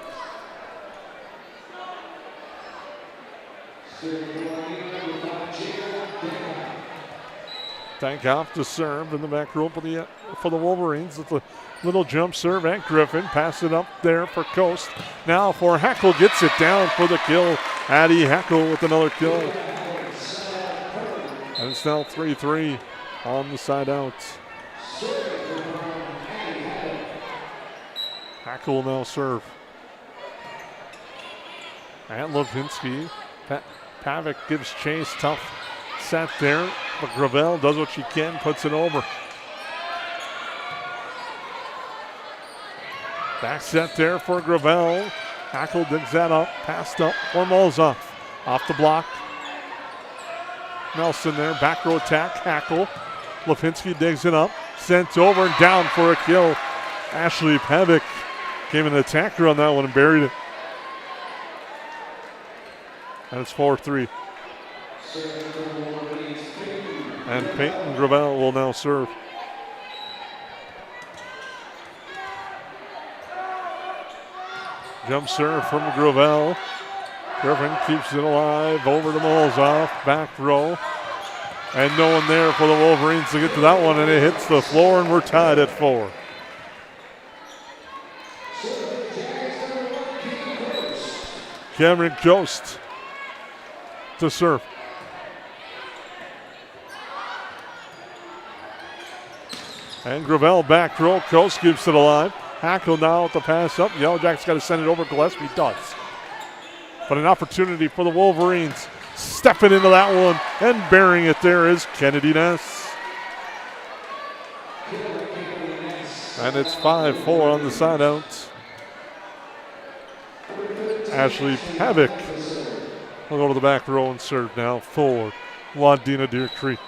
Dykoff to serve in the back row for the Wolverines. With a little jump serve at Griffin. Pass it up there for Coast. Now for Hackle, gets it down for the kill Addie Hackle with another kill. And it's now 3-3 on the side out. Hackle will now serve. And Lipinski. Pavic gives chase. Tough set there. But Gravel does what she can, puts it over. Back set there for Gravel. Hackle digs that up. Passed up for Molzoff. Off the block. Nelson there. Back row attack. Hackle. Lipinski digs it up. Sent over and down for a kill. Ashley Pavic came an attacker on that one and buried it. And it's 4-3. And Peyton Gravel will now serve. Jump serve from Gravel. Griffin keeps it alive. Over to Molzoff. Back row. And no one there for the Wolverines to get to that one. And it hits the floor and we're tied at 4. Cameron Jost to serve. And Gravel back row. Coast keeps it alive. Hackle now with the pass up. Yellowjackets got to send it over. Gillespie does. But an opportunity for the Wolverines. Stepping into that one and burying it there is Kennedy Ness. And it's 5-4 on the side out. Ashley Pavic will go to the back row and serve now for Wadena-Deer Creek.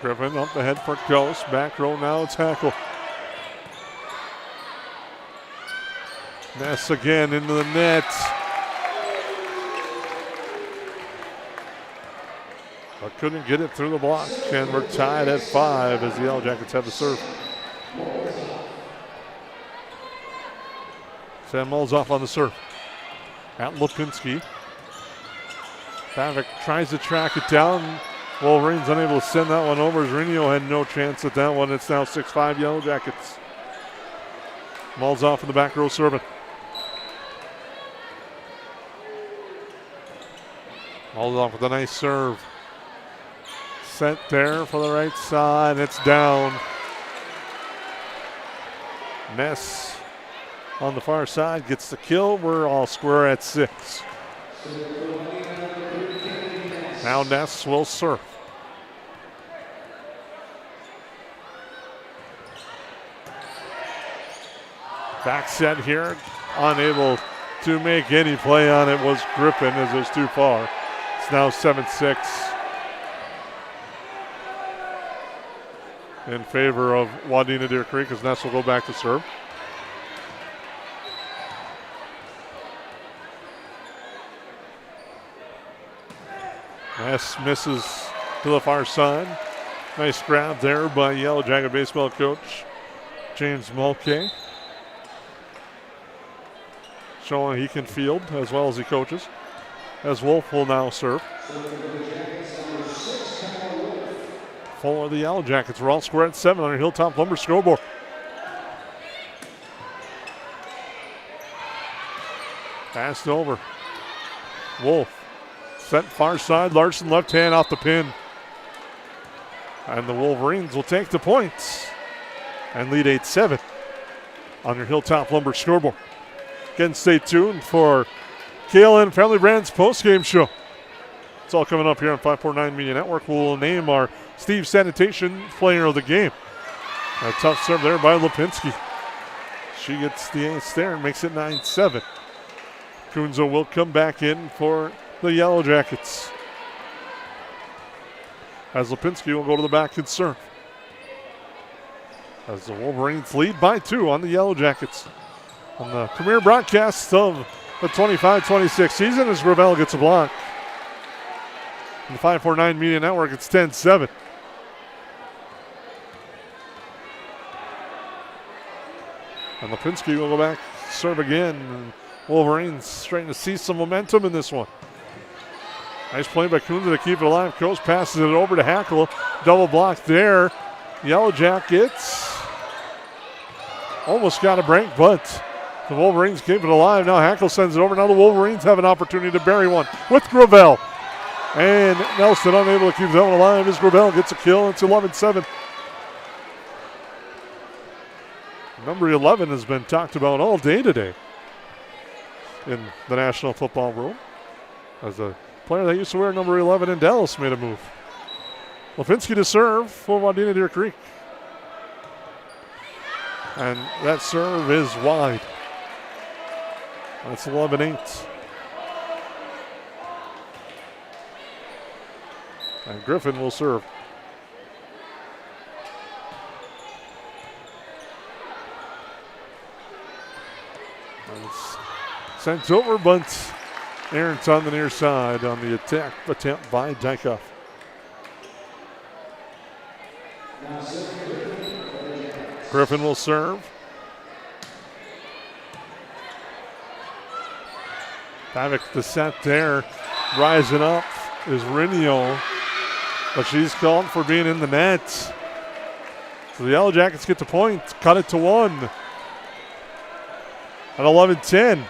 Griffin up ahead for Ghost. Back row now, it's Hackle. Ness again into the net. But couldn't get it through the block. And we're tied at 5 as the Yellowjackets have the serve. Sam Molzoff on the serve. At Lipinski. Pavic tries to track it down. Wolverines unable to send that one over as Reno had no chance at that one. It's now 6-5 Yellowjackets. Molzoff in the back row serving. Molzoff with a nice serve. Sent there for the right side. It's down. Ness on the far side gets the kill. We're all square at 6. Now Ness will serve. Back set here. Unable to make any play on it was Griffin as it was too far. It's now 7-6 in favor of Wadena-Deer Creek as Ness will go back to serve. Ness misses to the far side. Nice grab there by Yellow Jacket baseball coach James Mulcahy. Showing he can field as well as he coaches. As Wolf will now serve. For the Yellow Jackets, we're all square at 7 on our Hilltop Lumber scoreboard. Passed over. Wolf. Sent far side. Larson left hand off the pin. And the Wolverines will take the points and lead 8-7 on your Hilltop Lumber scoreboard. Again, stay tuned for KLN Family Brands postgame show. It's all coming up here on 549 Media Network. We'll name our Steve Sanitation player of the game. A tough serve there by Lipinski. She gets the ace there and makes it 9-7. Kunzo will come back in for the Yellow Jackets. As Lipinski will go to the back and serve. As the Wolverines lead by 2 on the Yellow Jackets. On the premier broadcast of the 25-26 season as Gravel gets a block. On the 549 Media Network, it's 10-7. And Lipinski will go back, serve again. And Wolverines starting to see some momentum in this one. Nice play by Kunza to keep it alive. Coast passes it over to Hackle. Double block there. Yellow Jackets Almost got a break, but the Wolverines keep it alive. Now Hackle sends it over. Now the Wolverines have an opportunity to bury one with Gravel. And Nelson unable to keep that one alive as Gravel gets a kill. It's 11-7. Number 11 has been talked about all day today in the National Football world, as a player that used to wear number 11 in Dallas made a move. Lipinski to serve for Wadena-Deer Creek. And that serve is wide. That's 11-8. And Griffin will serve. And it's sent over, but Aaron's on the near side on the attack attempt by Dykoff. Griffin will serve. Pavic the set there. Rising up is Rinio, but she's called for being in the net. So the Yellow Jackets get the point, cut it to 1 at 11-10.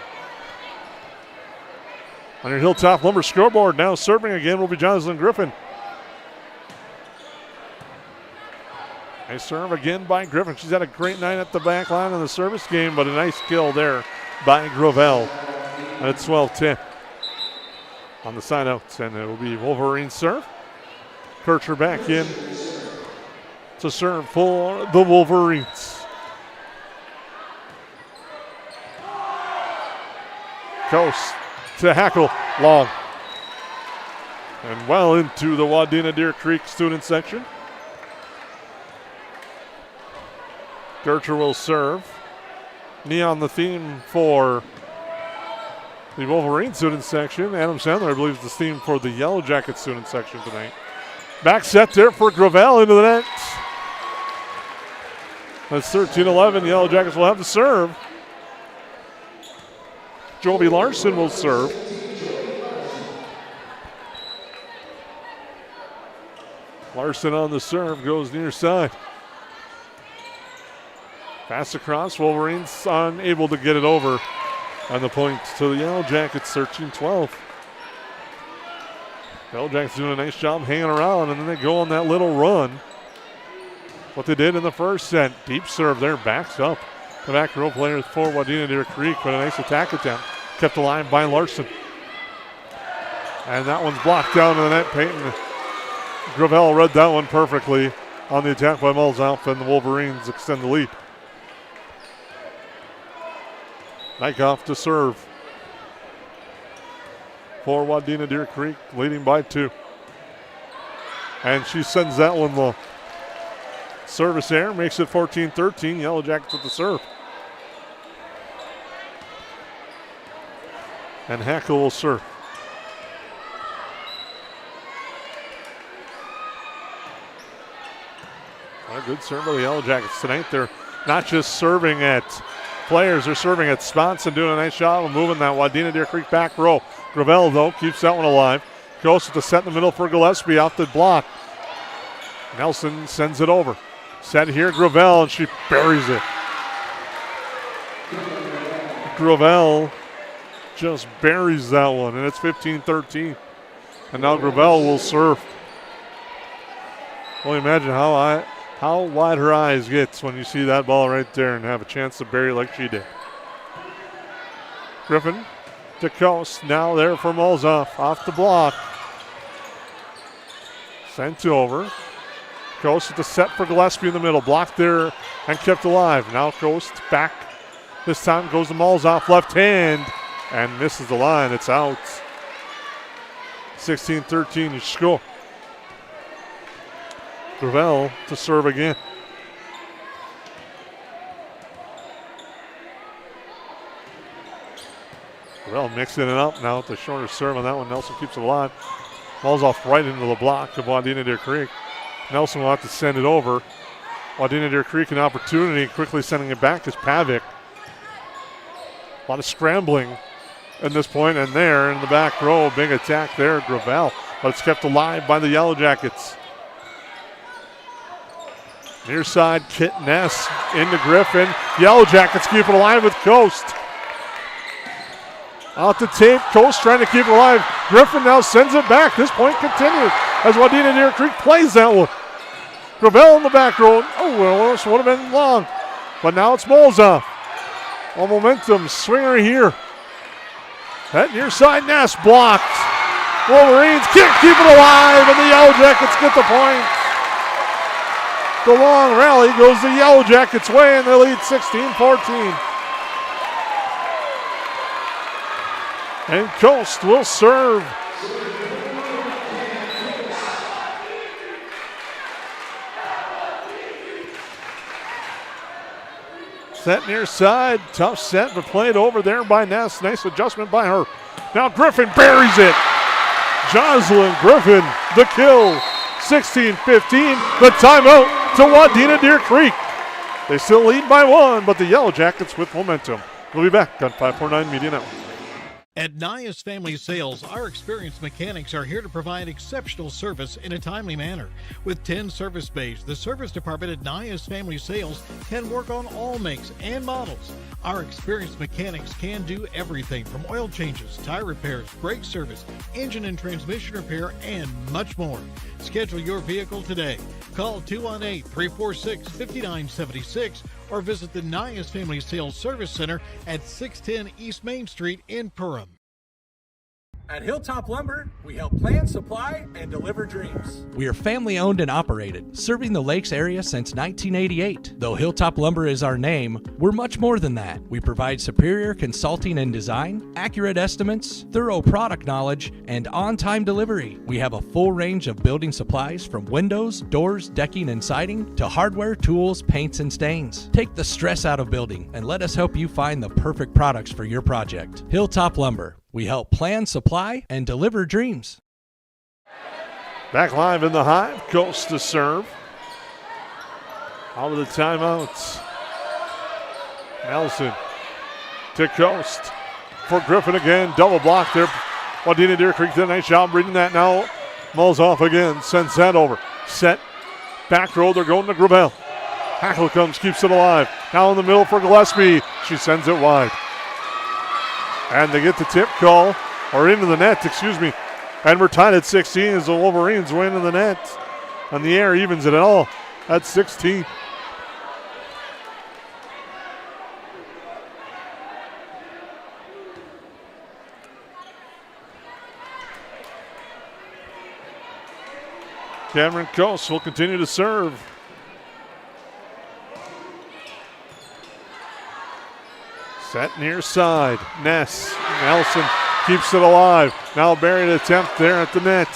On your Hilltop Lumber scoreboard, now serving again will be Jocelyn Griffin. Nice serve again by Griffin. She's had a great night at the back line in the service game, but a nice kill there by Gravel. And it's 12-10 on the side out, and it will be Wolverines serve. Kircher back in to serve for the Wolverines. Coast to Hackle, long. And well into the Wadena-Deer Creek student section. Kircher will serve. Neon the theme for the Wolverine student section. Adam Sandler, I believe, is the theme for the Yellow Jacket student section tonight. Back set there for Gravel into the net. That's 13-11. Yellow Jackets will have to serve. Joby Larson will serve. Larson on the serve, goes near side. Pass across, Wolverines unable to get it over. And the point to the Yellow Jackets, 13-12. Yellow Jackets doing a nice job hanging around, and then they go on that little run. What they did in the first set. Deep serve there, backs up. The back row players for Wadena-Deer Creek, but a nice attack attempt. Kept alive by Larson. And that one's blocked down to the net. Peyton Gravel read that one perfectly on the attack by Mulzoff, and the Wolverines extend the lead. Dykoff to serve for Wadena-Deer Creek, leading by 2. And she sends that one low. Service air makes it 14-13. Yellow Jackets with the serve. And Hackle will serve. A good serve by the Yellow Jackets tonight. They're not just serving at players, they're serving at spots and doing a nice job of moving that Wadena-Deer Creek back row. Gravel, though, keeps that one alive. Goes to the set in the middle for Gillespie off the block. Nelson sends it over. Set here, Gravel, and she buries it. Gravel just buries that one, and it's 15-13. And now Gravel will serve. Well, imagine how wide her eyes gets when you see that ball right there and have a chance to bury like she did. Griffin to Coast, now there for Mulzoff, off the block. Sent over. Coast with the set for Gillespie in the middle, blocked there and kept alive. Now Coast back. This time goes to Mulzoff, left hand, and misses the line. It's out. 16-13 to score. Gravel to serve again. Gravel mixing it up now with the shorter serve on that one. Nelson keeps it alive. Ball's off right into the block of Wadena-Deer Creek. Nelson will have to send it over. Wadena-Deer Creek an opportunity, quickly sending it back is Pavic. A lot of scrambling at this point, and there in the back row, big attack there, Gravel. But it's kept alive by the Yellow Jackets. Near side, Kit Ness into Griffin. Yellowjackets keep it alive with Coast. Out the tape, Coast trying to keep it alive. Griffin now sends it back. This point continues as Wadena-Deer Creek plays that one. Gravel in the back row. Oh, well, this would have been long. But now it's Molza. All momentum, swinger here. That near side, Ness blocked. Wolverines can't keep it alive, and the Yellowjackets get the point. The long rally goes the Yellowjackets' way, and they lead 16-14. And Coast will serve. Set near side, tough set, but played over there by Ness. Nice adjustment by her. Now Griffin buries it. Jocelyn Griffin, the kill. 16-15, the timeout to Wadena-Deer Creek. They still lead by one, but the Yellowjackets with momentum. We'll be back on 549 Media Network. At Nias Family Sales, our experienced mechanics are here to provide exceptional service in a timely manner. With 10 service bays, the service department at Nias Family Sales can work on all makes and models. Our experienced mechanics can do everything from oil changes, tire repairs, brake service, engine and transmission repair, and much more. Schedule your vehicle today. Call 218-346-5976 or visit the Nias Family Sales Service Center at 610 East Main Street in Perham. At Hilltop Lumber, we help plan, supply, and deliver dreams. We are family owned and operated, serving the Lakes area since 1988. Though Hilltop Lumber is our name, we're much more than that. We provide superior consulting and design, accurate estimates, thorough product knowledge, and on-time delivery. We have a full range of building supplies from windows, doors, decking, and siding to hardware, tools, paints, and stains. Take the stress out of building and let us help you find the perfect products for your project. Hilltop Lumber. We help plan, supply, and deliver dreams. Back live in the Hive. Coast to serve. Out of the timeouts. Nelson to Coast. For Griffin again. Double block there. Wadena-Deer Creek did a nice job reading that now. Mulls off again. Sends that over. Set. Back row. They're going to Gravel. Hackle comes, keeps it alive. Now in the middle for Gillespie. She sends it wide. And they get the tip call, or into the net, excuse me. And we're tied at 16 as the Wolverines win in the net. On the air, evens it all at 16. Cameron Coast will continue to serve. Set near side. Ness. Nelson keeps it alive. Now buried attempt there at the net.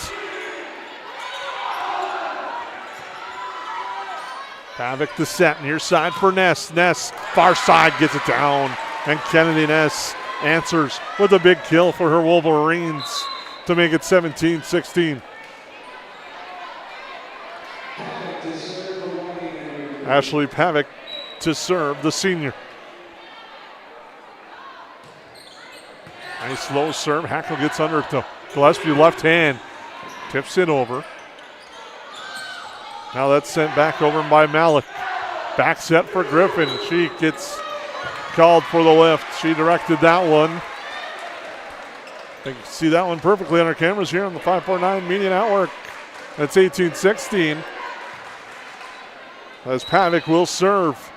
Pavic the set. Near side for Ness. Ness far side gets it down. And Kennedy Ness answers with a big kill for her Wolverines to make it 17-16. Ashley Pavic to serve, the senior. Nice low serve. Hackle gets under it to Gillespie, left hand. Tips it over. Now that's sent back over by Malik. Back set for Griffin. She gets called for the lift. She directed that one. You can see that one perfectly on our cameras here on the 549 Media Network. That's 18-16. As Pavic will serve.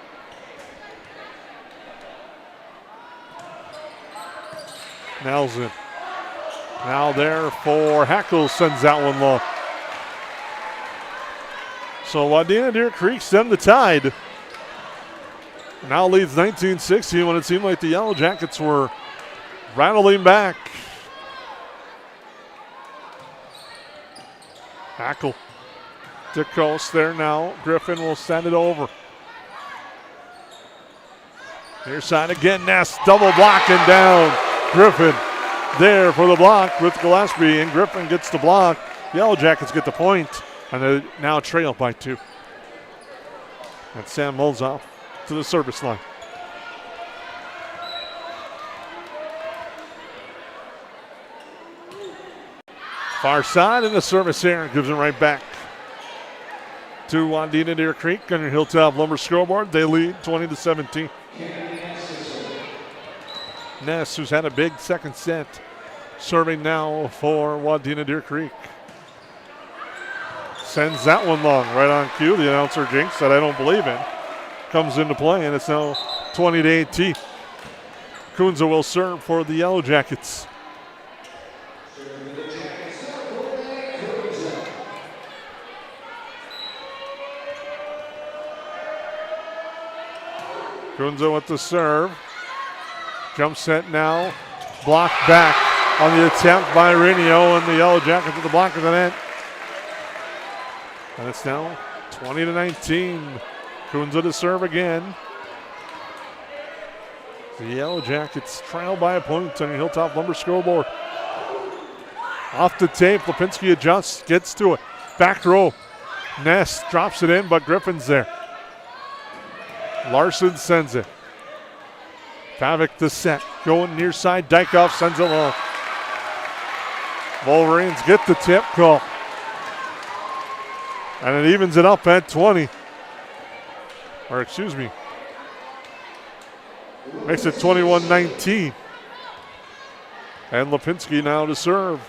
Nelson. Now there for Hackle, sends that one low. So Wadena-Deer Creek send the tide. Now leads 19-16 when it seemed like the Yellowjackets were rattling back. Hackle to Coast there now. Griffin will send it over. Near side again, Ness double blocking down. Griffin there for the block with Gillespie, and Griffin gets the block. Yellowjackets get the point, and they now trail by 2. And Sam Mulls off to the service line. Far side, and the service here gives it right back. to Wadena-Deer Creek on your Hilltop Lumber scoreboard. They lead 20-17. Ness, who's had a big second set, serving now for Wadena-Deer Creek. Sends that one long, right on cue. The announcer jinx that I don't believe in comes into play, and it's now 20-18. Kunza will serve for the Yellow Jackets. Kunza with the serve. Jump set now. Blocked back on the attempt by Reno, and the Yellow Jackets at the block of the net. And it's now 20-19. Kunza to serve again. The Yellow Jackets trail by a point on your Hilltop Lumber scoreboard. Off the tape, Lipinski adjusts, gets to it. Back row. Ness drops it in, but Griffin's there. Larson sends it. Pavic the set. Going near side. Dykoff sends it long. Wolverines get the tip call. And it evens it up at 20. Or excuse me. Makes it 21-19. And Lipinski now to serve.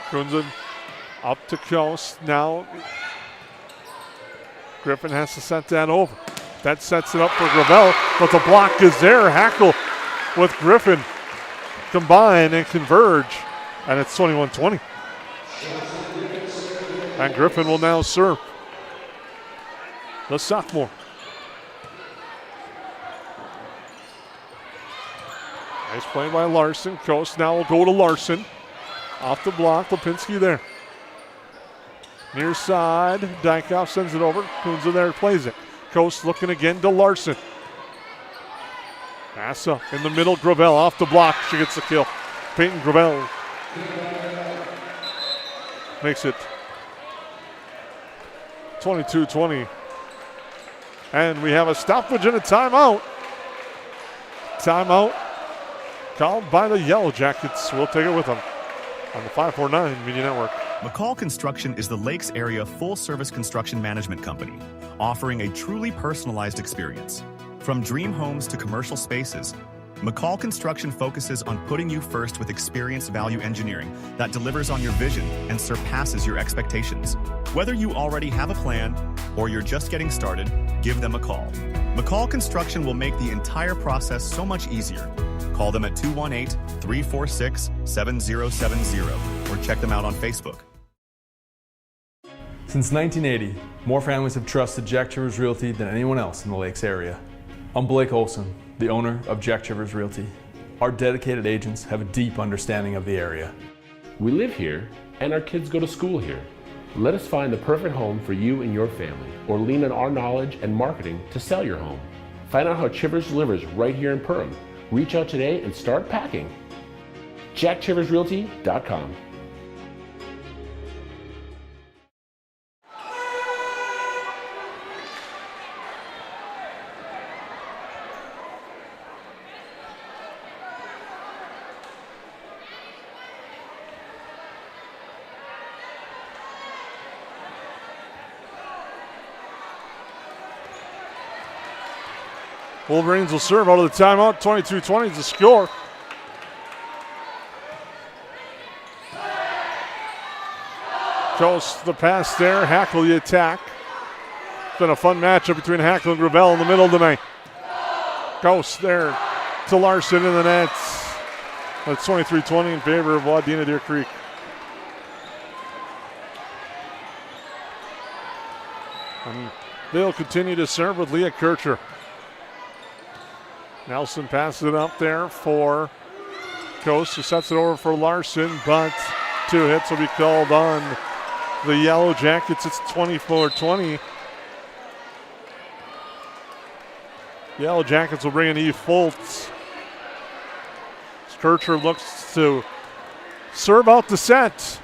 Kunzen up to Coast. Now Griffin has to set that over. That sets it up for Gravel, but the block is there. Hackle with Griffin combine and converge, and it's 21-20. And Griffin will now serve. The sophomore. Nice play by Larson. Coast now will go to Larson. Off the block, Lipinski there. Near side, Dykoff sends it over. Kunza there plays it. Coast looking again to Larson. Massa in the middle, Gravel off the block. She gets the kill. Peyton Gravel makes it 22-20. And we have a stoppage and a timeout. Timeout called by the Yellow Jackets. We'll take it with them on the 549 Media Network. McCall Construction is the Lakes area full-service construction management company, offering a truly personalized experience. From dream homes to commercial spaces, McCall Construction focuses on putting you first with experienced value engineering that delivers on your vision and surpasses your expectations. Whether you already have a plan or you're just getting started, give them a call. McCall Construction will make the entire process so much easier. Call them at 218-346-7070 or check them out on Facebook. Since 1980, more families have trusted Jack Chivers Realty than anyone else in the Lakes area. I'm Blake Olson, the owner of Jack Chivers Realty. Our dedicated agents have a deep understanding of the area. We live here and our kids go to school here. Let us find the perfect home for you and your family, or lean on our knowledge and marketing to sell your home. Find out how Chivers delivers right here in Perham. Reach out today and start packing. JackChiversRealty.com. Wolverines will serve out of the timeout. 22-20 is the score. Coast the pass there. Hackle the attack. It's been a fun matchup between Hackle and Gravel in the middle tonight. Coast there to Larson in the nets. That's 23-20 in favor of Wadena-Deer Creek. And they'll continue to serve with Leah Kircher. Nelson passes it up there for Coast, who sets it over for Larson, but 2 hits will be called on the Yellow Jackets. It's 24-20. Yellow Jackets will bring in Eve Foltz. Kircher looks to serve out the set.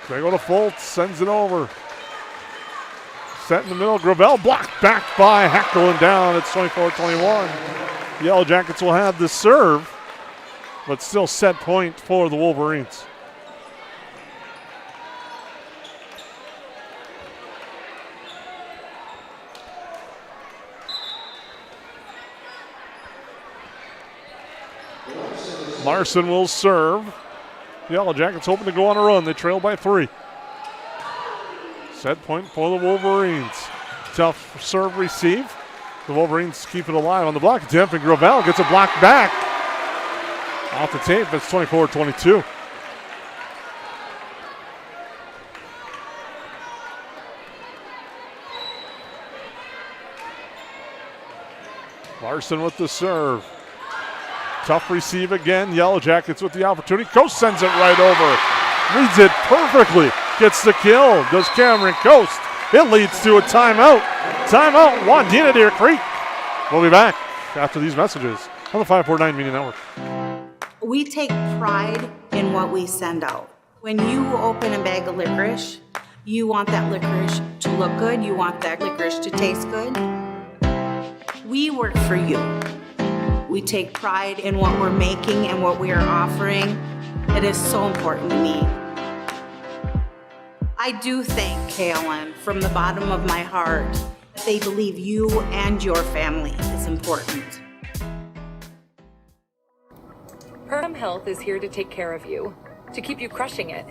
They go to Foltz, sends it over. Set in the middle, Gravel blocked back by Hackle and down. It's 24-21. Yellow Jackets will have the serve, but still set point for the Wolverines. Larson will serve. Yellow Jackets hoping to go on a run. They trail by 3. Set point for the Wolverines. Tough serve receive. The Wolverines keep it alive on the block attempt, and Gravel gets a block back. Off the tape, it's 24-22. Larson with the serve. Tough receive again. Yellow Jackets with the opportunity. Coast sends it right over. Reads it perfectly. Gets the kill. Does Cameron Coast. It leads to a timeout. Timeout, Wadena-Deer Creek. We'll be back after these messages on the 549 Media Network. We take pride in what we send out. When you open a bag of licorice, you want that licorice to look good. You want that licorice to taste good. We work for you. We take pride in what we're making and what we are offering. It is so important to me. I do thank KLM from the bottom of my heart. They believe you and your family is important. Perham Health is here to take care of you, to keep you crushing it.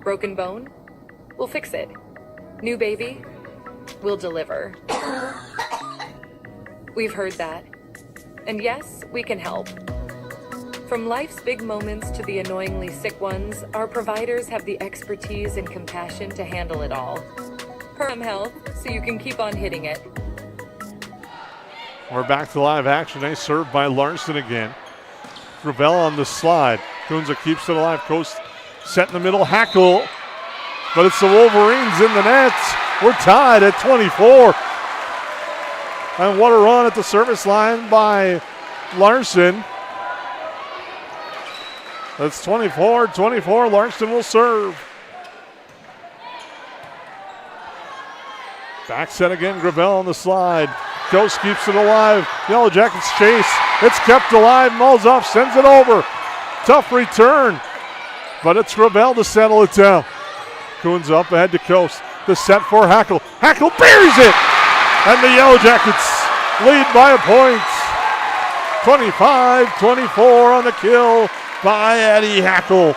Broken bone? We'll fix it. New baby? We'll deliver. We've heard that. And yes, we can help. From life's big moments to the annoyingly sick ones, our providers have the expertise and compassion to handle it all. Perham Health, so you can keep on hitting it. We're back to live action. Nice serve by Larson again. Gravel on the slide. Kunza keeps it alive. Coast set in the middle. Hackle. But it's the Wolverines in the nets. We're tied at 24. And what a run at the service line by Larson. That's 24-24. Larson will serve. Back set again. Gravel on the slide. Coast keeps it alive. Yellow Jackets chase. It's kept alive. Mulzoff sends it over. Tough return. But it's Gravel to settle it down. Coons up ahead to Coast. The set for Hackle. Hackle buries it. And the Yellow Jackets lead by a point. 25-24 on the kill by Eddie Hackle.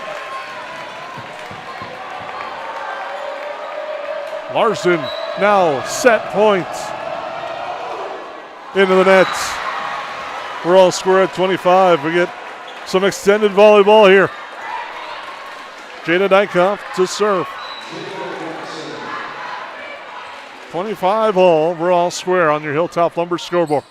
Larson now set point into the net. We're all square at 25. We get some extended volleyball here. Jada Dykoff to serve. 25 all. We're all square on your Hilltop Lumber scoreboard.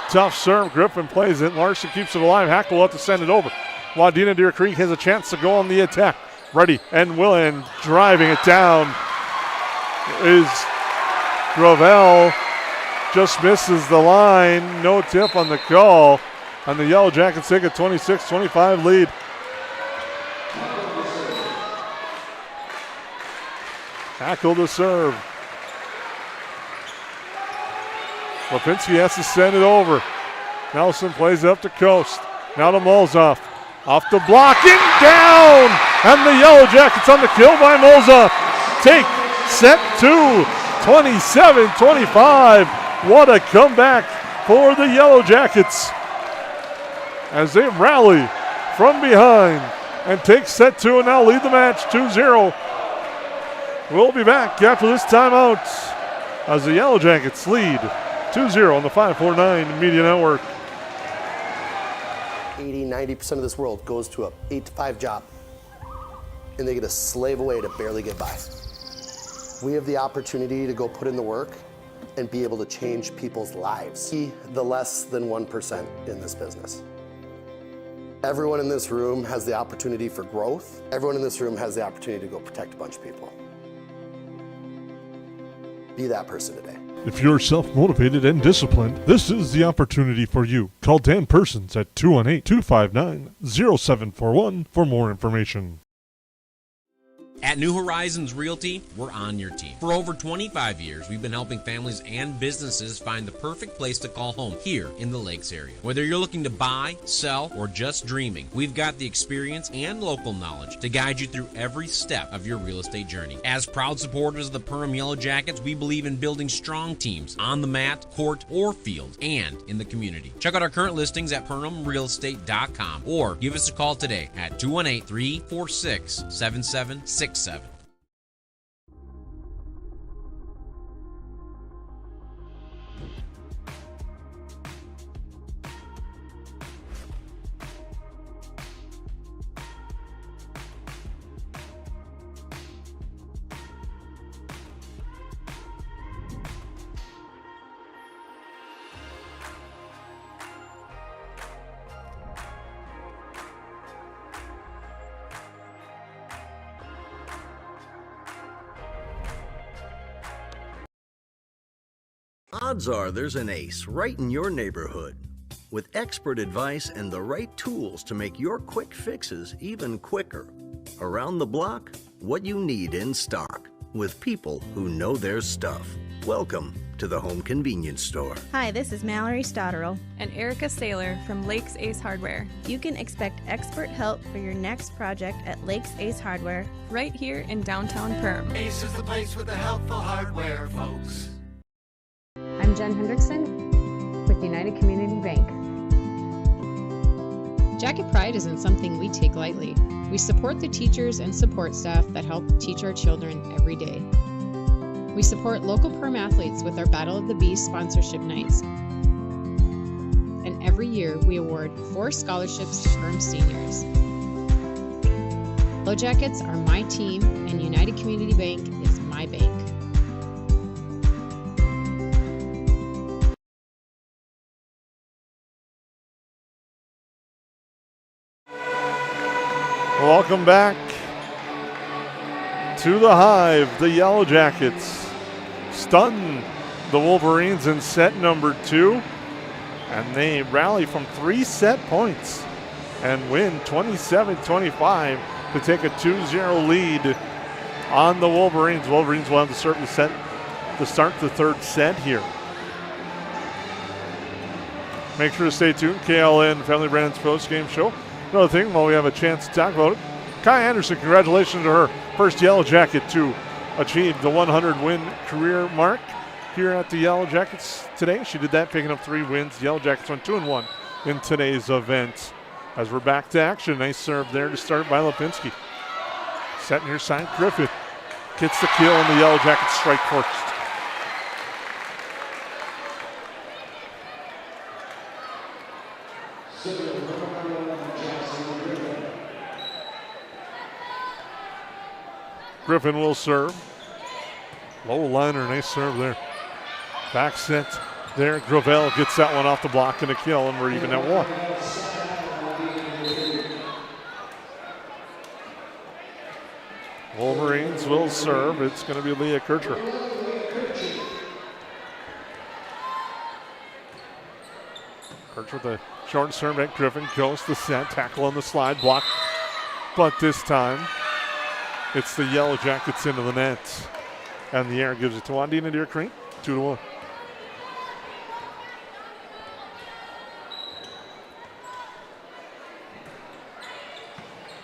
Tough serve. Griffin plays it. Larson keeps it alive. Hackle will have to send it over. Wadena-Deer Creek has a chance to go on the attack. Ready and willing. Driving it down is Gravel. Just misses the line. No tip on the call. And the Yellow Jackets take a 26-25 lead. Hackle to serve. Lipinski has to send it over. Nelson plays it up to Coast. Now to Mulzoff. Off the block and down! And the Yellow Jackets on the kill by Mulzoff. Take set 2, 27-25. What a comeback for the Yellow Jackets as they rally from behind and take set 2 and now lead the match 2-0. We'll be back after this timeout as the Yellow Jackets lead 2-0 on the 549 Media Network. 80-90% of this world goes to a 8-to-5 job and they get to slave away to barely get by. We have the opportunity to go put in the work and be able to change people's lives. Be the less than 1% in this business. Everyone in this room has the opportunity for growth. Everyone in this room has the opportunity to go protect a bunch of people. Be that person today. If you're self-motivated and disciplined, this is the opportunity for you. Call Dan Persons at 218-259-0741 for more information. At New Horizons Realty, we're on your team. For over 25 years, we've been helping families and businesses find the perfect place to call home here in the Lakes area. Whether you're looking to buy, sell, or just dreaming, we've got the experience and local knowledge to guide you through every step of your real estate journey. As proud supporters of the Perham Yellowjackets, we believe in building strong teams on the mat, court, or field, and in the community. Check out our current listings at PerhamRealEstate.com or give us a call today at 218-346-7767. Odds are there's an ace right in your neighborhood. With expert advice and the right tools to make your quick fixes even quicker. Around the block, what you need in stock, with people who know their stuff. Welcome to the Home Convenience Store. Hi, this is Mallory Stotterell and Erica Saylor from Lakes Ace Hardware. You can expect expert help for your next project at Lakes Ace Hardware, right here in downtown Perham. Ace is the place with the helpful hardware, folks. I'm Jen Hendrickson with United Community Bank. Jacket Pride isn't something we take lightly. We support the teachers and support staff that help teach our children every day. We support local Perham athletes with our Battle of the Beast sponsorship nights. And every year we award 4 scholarships to Perham seniors. Yellowjackets are my team and United Community Bank is my bank. Welcome back to the Hive. The Yellowjackets stun the Wolverines in set number 2, and they rally from 3 set points and win 27-25 to take a 2-0 lead on the Wolverines. Wolverines will have to serve the set to start the 3rd set here. Make sure to stay tuned. KLN Family Brands post-game show. Another thing, while we have a chance to talk about it, Kai Anderson, congratulations to her first Yellow Jacket to achieve the 100-win career mark here at the Yellow Jackets today. She did that, picking up 3 wins. The Yellow Jackets went 2-1 in today's event. As we're back to action, nice serve there to start by Lipinski. Set near side, Griffith gets the kill, and the Yellow Jackets strike first. Griffin will serve. Low liner, nice serve there. Back set there. Gravel gets that one off the block and a kill, and we're even at 1. Wolverines will serve. It's going to be Leah Kircher. Kircher with a short serve at Griffin. Goes to set. Tackle on the slide. Block. But this time, it's the Yellow Jackets into the net. And the air gives it to Wadena-Deer Creek, 2-1.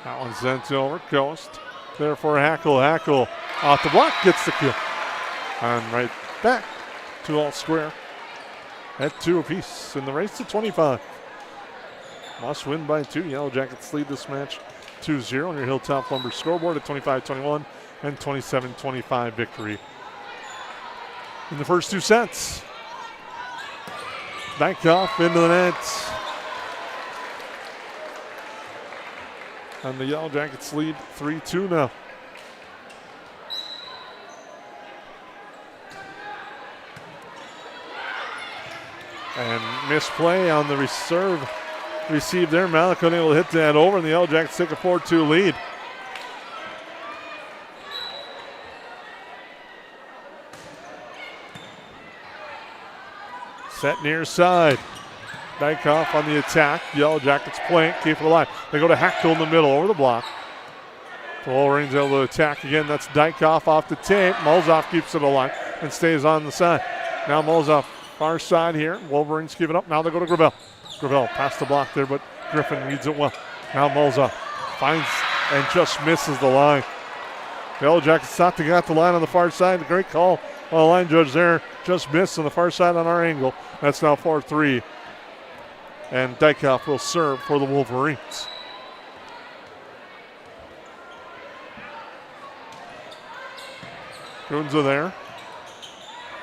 That one's sent over. Coast. There for Hackle. Hackle off the block, gets the kill. And right back to all square at 2 apiece in the race to 25. Must win by 2. Yellow Jackets lead this match 2-0 on your Hilltop Lumber scoreboard at 25-21 and 27-25 victory in the first 2 sets. Back off into the net. And the Yellow Jackets lead 3-2 now. And misplay on the receive there. Malik unable to hit that over, and the Yellow Jackets take a 4-2 lead. Set near side. Dykoff on the attack. Yellow Jackets playing, keep it alive. They go to Hackle in the middle over the block. The Wolverines able to attack again. That's Dykoff off the tape. Mulzoff keeps it alive and stays on the side. Now Mulzoff far side here. Wolverines keep it up. Now they go to Gravel. Gravel past the block there, but Griffin reads it well. Now Mulzoff finds and just misses the line. The Yellowjackets thought they got the line on the far side. Great call by the line judge there. Just missed on the far side on our angle. That's now 4-3. And Dykoff will serve for the Wolverines. Grunza there.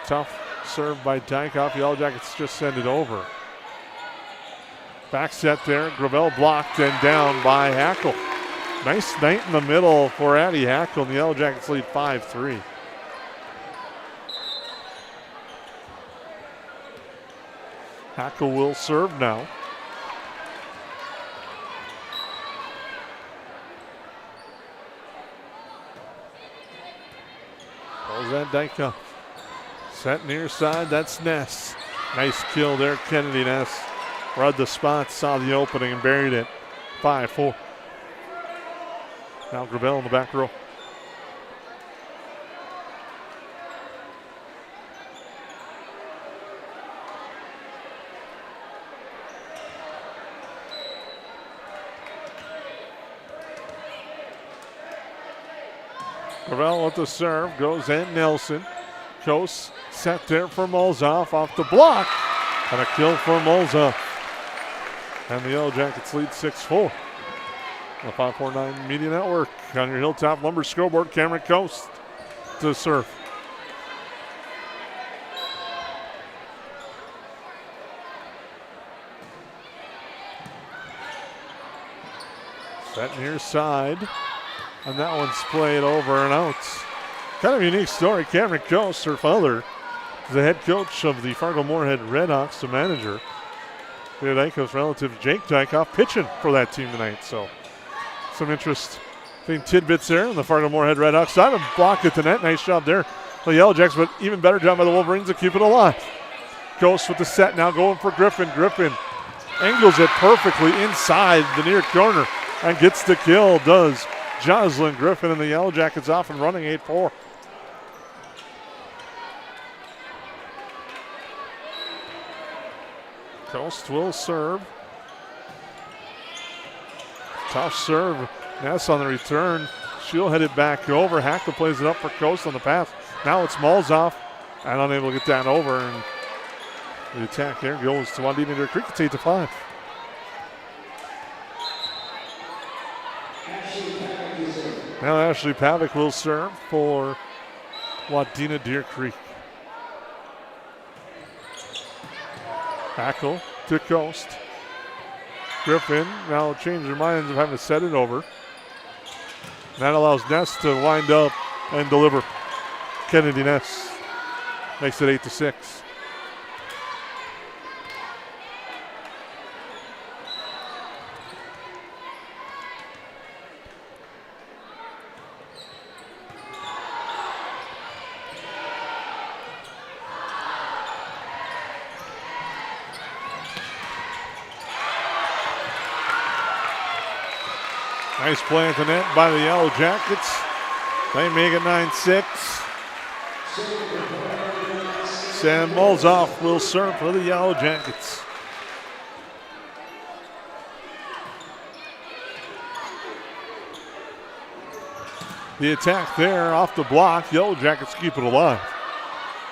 Tough serve by Dykoff. The Yellowjackets just send it over. Back set there. Gravel blocked and down by Hackle. Nice night in the middle for Addie Hackle, and the Yellowjackets lead 5-3. Hackle will serve now. Pulls that Dykoff. Set near side, that's Ness. Nice kill there, Kennedy Ness. Read the spot, saw the opening, and buried it. 5-4. Now Gravel in the back row. Gravel with the serve, goes in Nelson. Coast set there for Mulzoff off the block. And a kill for Mulzoff. And the Yellowjackets lead 6-4. The 549 Media Network on your Hilltop Lumber scoreboard. Cameron Coast to serve. Set near side. And that one's played over and out. Kind of a unique story. Cameron Coast, her father, is the head coach of the Fargo-Moorhead Redhawks, the manager. Peter Dykoff's relative Jake Dykoff pitching for that team tonight. So some interesting tidbits there on the Fargo-Moorhead Redhawks side. A block at the net. Nice job there. The Yellowjacks, but even better job by the Wolverines to keep it alive. Coast with the set now going for Griffin. Griffin angles it perfectly inside the near corner and gets the kill. Does Jocelyn Griffin, and the Yellowjackets off and running 8-4. Coast will serve. Tough serve. Ness on the return. She'll head it back over. Hackle plays it up for Coast on the pass. Now it's Mulzoff and unable to get that over. And the attack there goes to Wadena-Deer Creek. It's 8-5. Now Ashley Pavick will serve for Wadena-Deer Creek. Hackle to Coast. Griffin now change their minds of having to set it over. That allows Ness to wind up and deliver. Kennedy Ness makes it 8-6. Nice play at the net by the Yellowjackets. They make it 9-6. Sam Mulzoff will serve for the Yellowjackets. The attack there off the block. Yellowjackets keep it alive.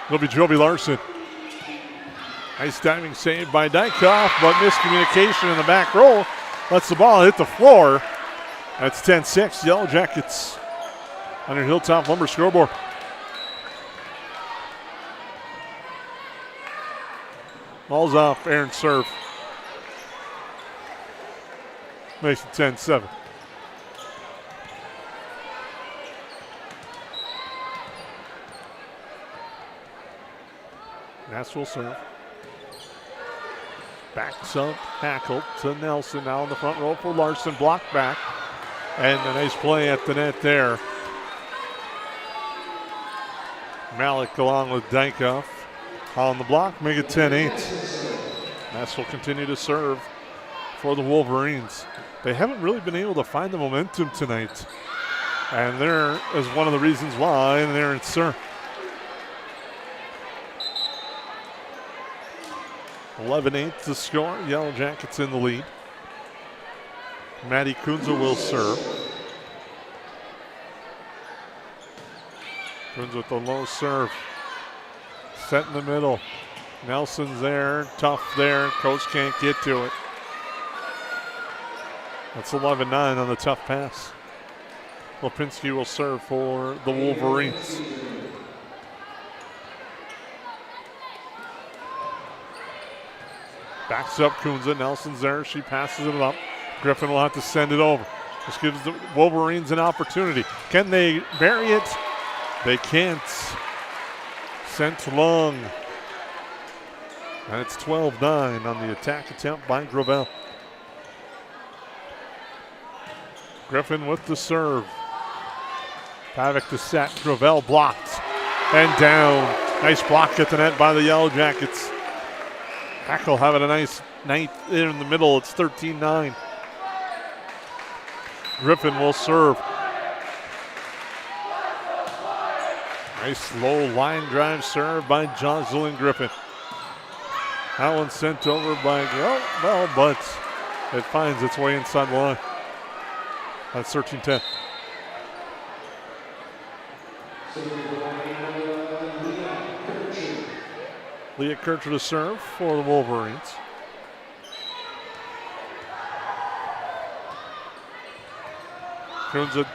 It'll be Joby Larson. Nice diving save by Dykoff, but miscommunication in the back row. Lets the ball hit the floor. That's 10-6, Yellowjackets on your Hilltop Lumber scoreboard. Mulzoff, Aaron serve. Makes it 10-7. Ness will serve. Backs up, Hackle to Nelson. Now in the front row for Larson. Block back. And a nice play at the net there. Malik along with Dykoff on the block. Make it 10-8. Ness will continue to serve for the Wolverines. They haven't really been able to find the momentum tonight. And there is one of the reasons why, and there it's serve. 11-8 to score. Yellow Jackets in the lead. Maddie Kunze will serve. Kunze with the low serve. Set in the middle. Nelson's there, tough there. Coach can't get to it. That's 11-9 on the tough pass. Lipinski will serve for the Wolverines. Backs up Kunze. Nelson's there. She passes it up. Griffin will have to send it over. This gives the Wolverines an opportunity. Can they bury it? They can't. Sent long. And it's 12-9 on the attack attempt by Gravel. Griffin with the serve. Pavic to set. Gravel blocked and down. Nice block at the net by the Yellow Jackets. Hackle having a nice night in the middle. It's 13-9. Griffin will serve. Nice low line drive serve by Jocelyn Griffin. That one sent over by well, but it finds its way inside the line. That's 13-10. Leah Kircher to serve for the Wolverines. Kunze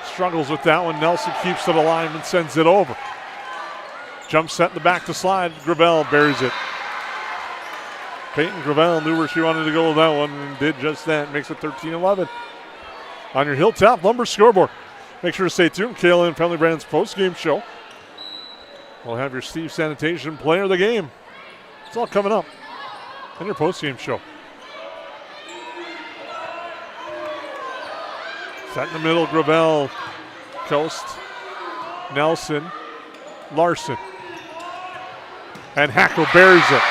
struggles with that one. Nelson keeps it alive and sends it over. Jump set in the back to slide. Gravel buries it. Peyton Gravel knew where she wanted to go with that one and did just that. Makes it 13-11. On your Hilltop Lumber scoreboard. Make sure to stay tuned. KLN Family Brands post-game show. We'll have your Steve Sanitation player of the game. It's all coming up in your post-game show. Set in the middle, Gravel, Coast, Nelson, Larson. And Hackle buries it.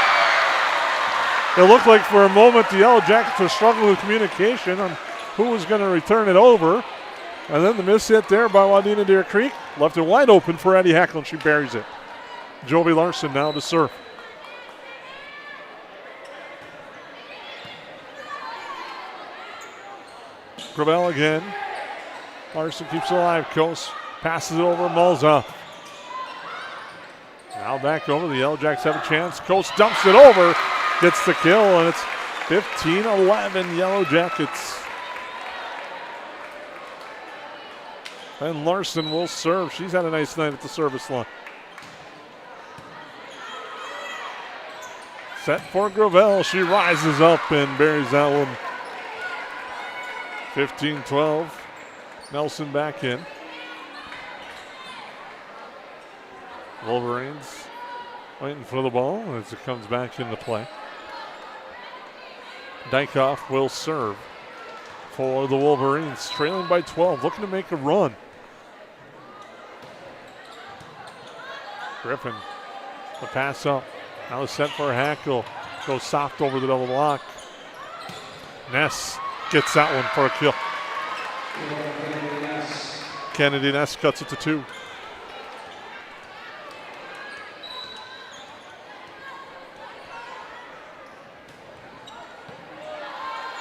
It looked like for a moment the Yellow Jackets were struggling with communication on who was going to return it over. And then the miss hit there by Wadena-Deer Creek left it wide open for Addie Hackle, and she buries it. Jovi Larson now to serve. Gravel again. Larson keeps it alive. Coast passes it over Mulza. Now back over. The Yellow Jacks have a chance. Coast dumps it over. Gets the kill, and it's 15-11 Yellow Jackets. And Larson will serve. She's had a nice night at the service line. Set for Gravel. She rises up and buries that one. 15-12. Nelson back in. Wolverines waiting for the ball as it comes back into play. Dykoff will serve for the Wolverines, trailing by 12, looking to make a run. Griffin, the pass up. Now it's sent for Hackle. Goes soft over the double block. Ness gets that one for a kill. Kennedy Ness cuts it to 2.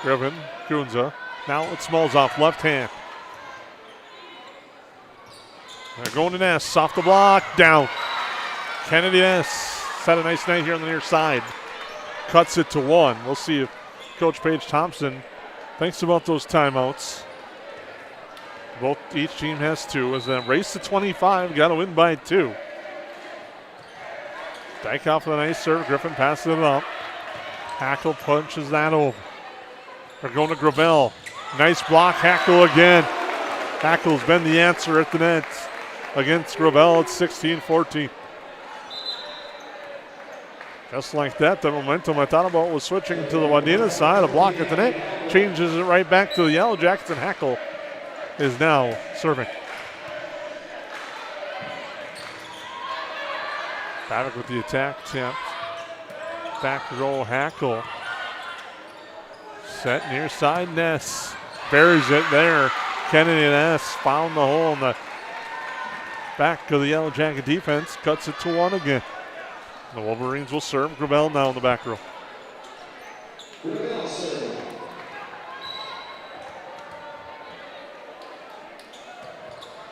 Griffin, Kunze. Now it's Smallsoff, left hand. They're going to Ness, off the block, down. Kennedy Ness had a nice night here on the near side. Cuts it to 1. We'll see if Coach Paige Thompson thinks about those timeouts. Each team has 2. As a race to 25, got to win by 2. Dykoff with a nice serve. Griffin passes it up. Hackle punches that over. They're going to Gravel. Nice block. Hackle again. Hackle's been the answer at the net against Gravel. It's 16-14. Just like that, the momentum I thought about was switching to the Wadena side. A block at the net changes it right back to the Yellow Jackets, and Hackle is now serving. Pavic with the attack attempt. Back row Hackle. Set near side Ness. Buries it there. Kennedy and S found the hole in the back of the Yellow Jacket defense. Cuts it to 1 again. The Wolverines will serve. Gravel now in the back row.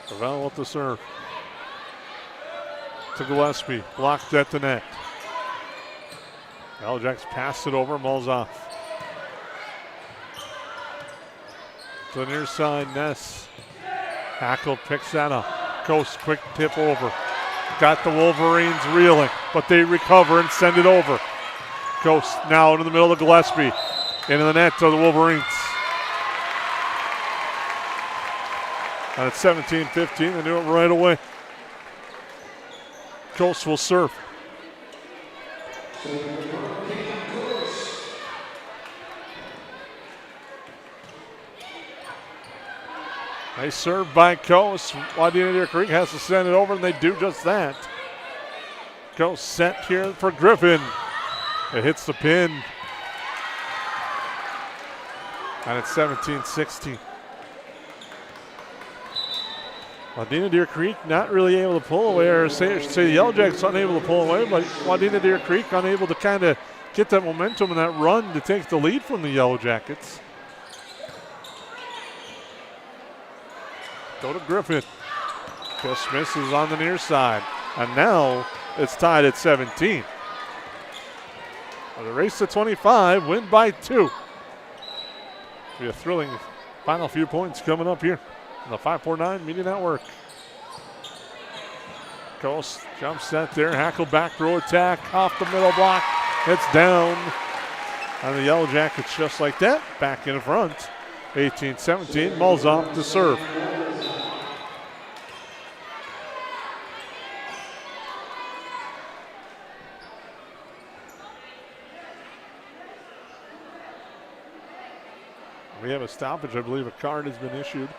Gravel with the serve. To Gillespie. Blocked at the net. Yellowjacks pass it over. Mulls off. To the near side, Ness. Hackle picks that up. Coast quick tip over. Got the Wolverines reeling, but they recover and send it over. Coast now into the middle of Gillespie. Into the net of the Wolverines. And it's 17-15. They knew it right away. Coast will serve. Nice serve by Coast. Wadena-Deer Creek has to send it over, and they do just that. Coast set here for Griffin. It hits the pin. And it's 17-16. Wadena-Deer Creek not really able to pull away, or say the Yellowjacks unable to pull away, but Wadena-Deer Creek unable to kind of get that momentum and that run to take the lead from the Yellowjackets. Go to Griffin. Just misses on the near side. And now it's tied at 17. The race to 25, win by 2. Be a thrilling final few points coming up here on the 549 Media Network. Coast jump set there. Hackle back row attack off the middle block. It's down. And the Yellow Jackets just like that. Back in front. 18-17. Mulls off to serve. We have a stoppage. I believe a card has been issued.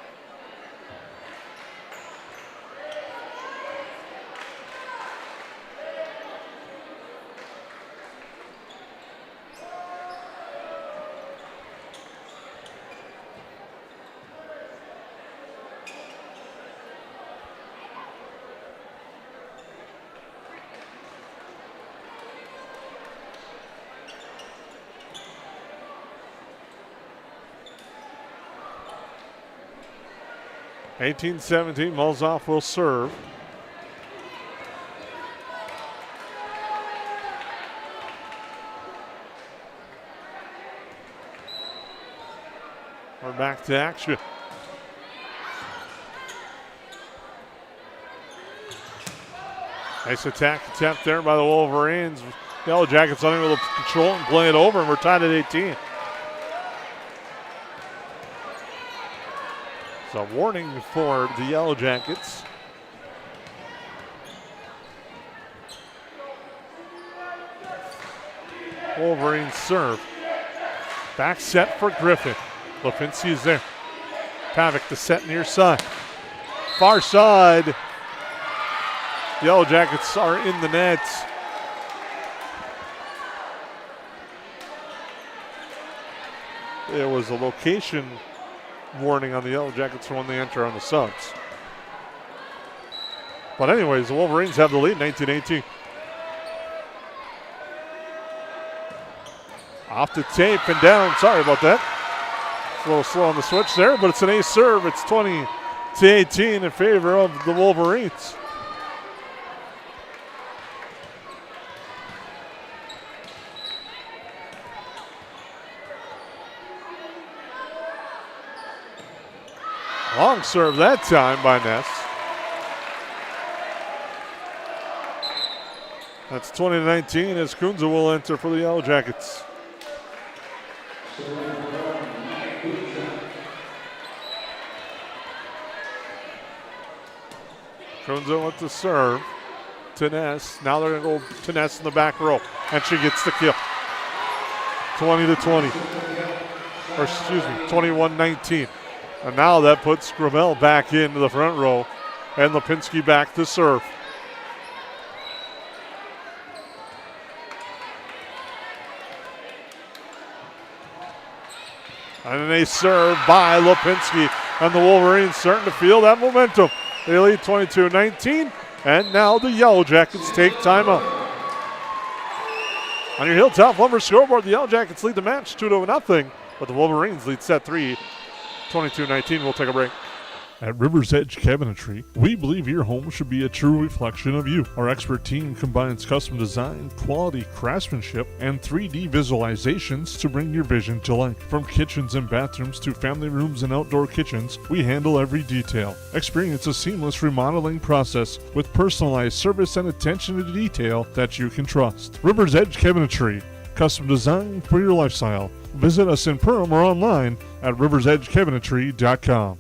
(18-17). Mulzoff will serve. We're back to action. Nice attack attempt there by the Wolverines. Yellow Jackets unable to control and play it over, and we're tied at 18. A warning for the Yellow Jackets. Wolverines serve. Back set for Griffin. Lipinski is there. Pavic to set near side. Far side. Yellow Jackets are in the net. There was a location warning on the Yellow Jackets for when they enter on the subs. But anyways, the Wolverines have the lead, 19-18. Off the tape and down. Sorry about that. It's a little slow on the switch there, but it's an ace serve. It's 20-18 in favor of the Wolverines. Long serve that time by Ness. That's 20-19 as Kunze will enter for the Yellow Jackets. Kunze with the serve to Ness. Now they're going to go to Ness in the back row, and she gets the kill. 20-20. Or excuse me, 21-19. And now that puts Gravel back into the front row, and Lipinski back to serve. And a serve by Lipinski. And the Wolverines starting to feel that momentum. They lead 22-19, and now the Yellow Jackets take timeout. On your Hilltop Lumber scoreboard, the Yellow Jackets lead the match 2-0, but the Wolverines lead set 3, 22-19. We'll take a break. At River's Edge Cabinetry, we believe your home should be a true reflection of you. Our expert team combines custom design, quality craftsmanship, and 3D visualizations to bring your vision to life. From kitchens and bathrooms to family rooms and outdoor kitchens, we handle every detail. Experience a seamless remodeling process with personalized service and attention to detail that you can trust. River's Edge Cabinetry, custom design for your lifestyle. Visit us in Perham or online at riversedgecabinetry.com.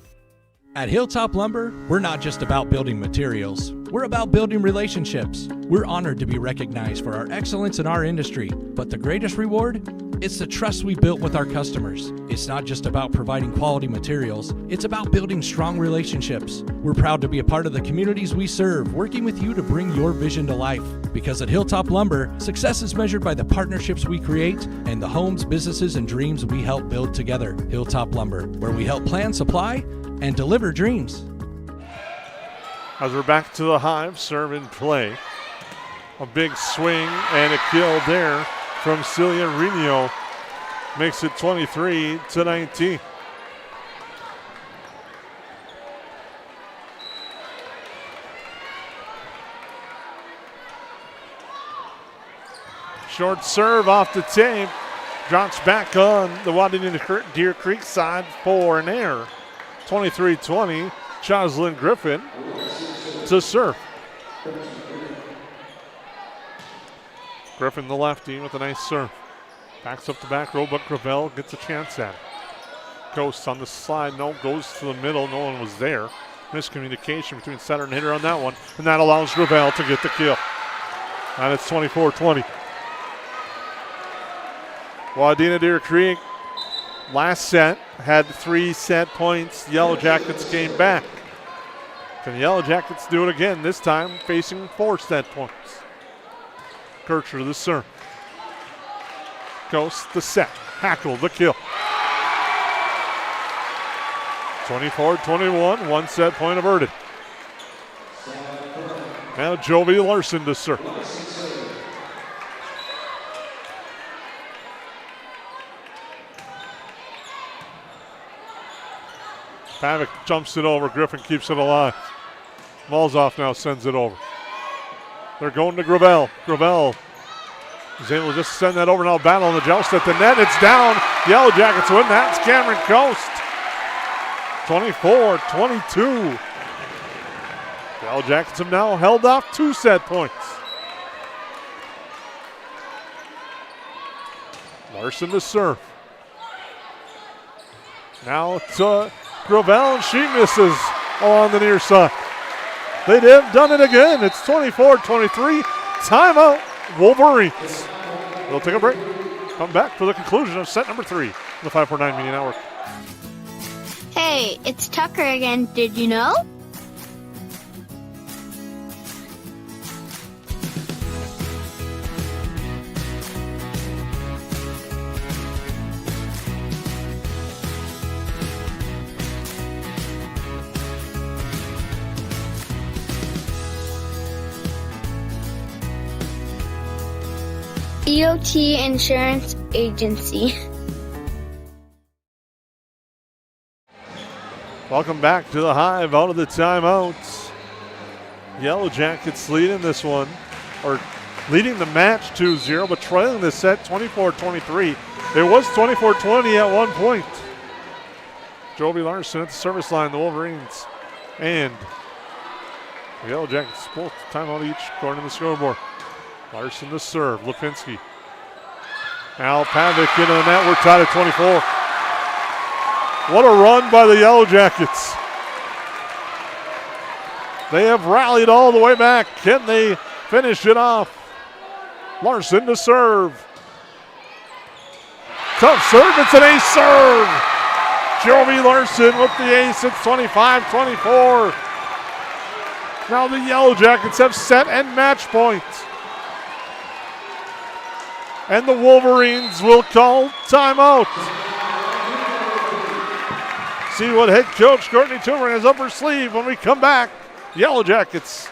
At Hilltop Lumber, we're not just about building materials. We're about building relationships. We're honored to be recognized for our excellence in our industry. But the greatest reward? It's the trust we built with our customers. It's not just about providing quality materials. It's about building strong relationships. We're proud to be a part of the communities we serve, working with you to bring your vision to life. Because at Hilltop Lumber, success is measured by the partnerships we create and the homes, businesses, and dreams we help build together. Hilltop Lumber, where we help plan, supply, and deliver dreams. As we're back to the Hive, serve and play. A big swing and a kill there from Celia Reno. Makes it 23-19. Short serve off the tape. Drops back on the Wadena-Deer Creek side for an error. 23-20, Jocelyn Griffin to serve. Griffin, the lefty, with a nice serve. Backs up the back row, but Gravel gets a chance at it. Ghost on the slide, no, goes to the middle, no one was there. Miscommunication between setter and hitter on that one, and that allows Gravel to get the kill. And it's 24-20. Wadena-Deer Creek, last set, had 3 set points. Yellow Jackets came back. Can the Yellow Jackets do it again, this time facing 4 set points? Kircher the serve. Ghost the set. Hackle the kill. 24-21, 1 set point averted. Now Jovi Larson to serve. Pavic jumps it over. Griffin keeps it alive. Malzoff now sends it over. They're going to Gravel. Gravel is able to just send that over. Now battle on the joust at the net. It's down. Yellow Jackets win. That's Cameron Coast. 24-22. Yellow Jackets have now held off 2 set points. Larson to serve. Now to Gravel, and she misses on the near side. They have done it again. It's 24-23. Timeout, Wolverines. We'll take a break. Come back for the conclusion of set number 3 of the 549 Media Network. Hey, it's Tucker again. Did you know? DOT Insurance Agency. Welcome back to the Hive out of the timeouts. Yellow Jackets leading this one, or leading the match 2-0, but trailing the set 24-23. It was 24-20 at one point. Jovi Larson at the service line, the Wolverines, and the Yellow Jackets both timeout each according to the scoreboard. Larson to serve, Lipinski. Al Pavic into the net, we're tied at 24. What a run by the Yellow Jackets. They have rallied all the way back. Can they finish it off? Larson to serve. Tough serve, it's an ace serve. Jovi Larson with the ace, it's 25-24. Now the Yellow Jackets have set and match point. And the Wolverines will call timeout. See what head coach Courtney Toomer has up her sleeve when we come back. Yellow Jackets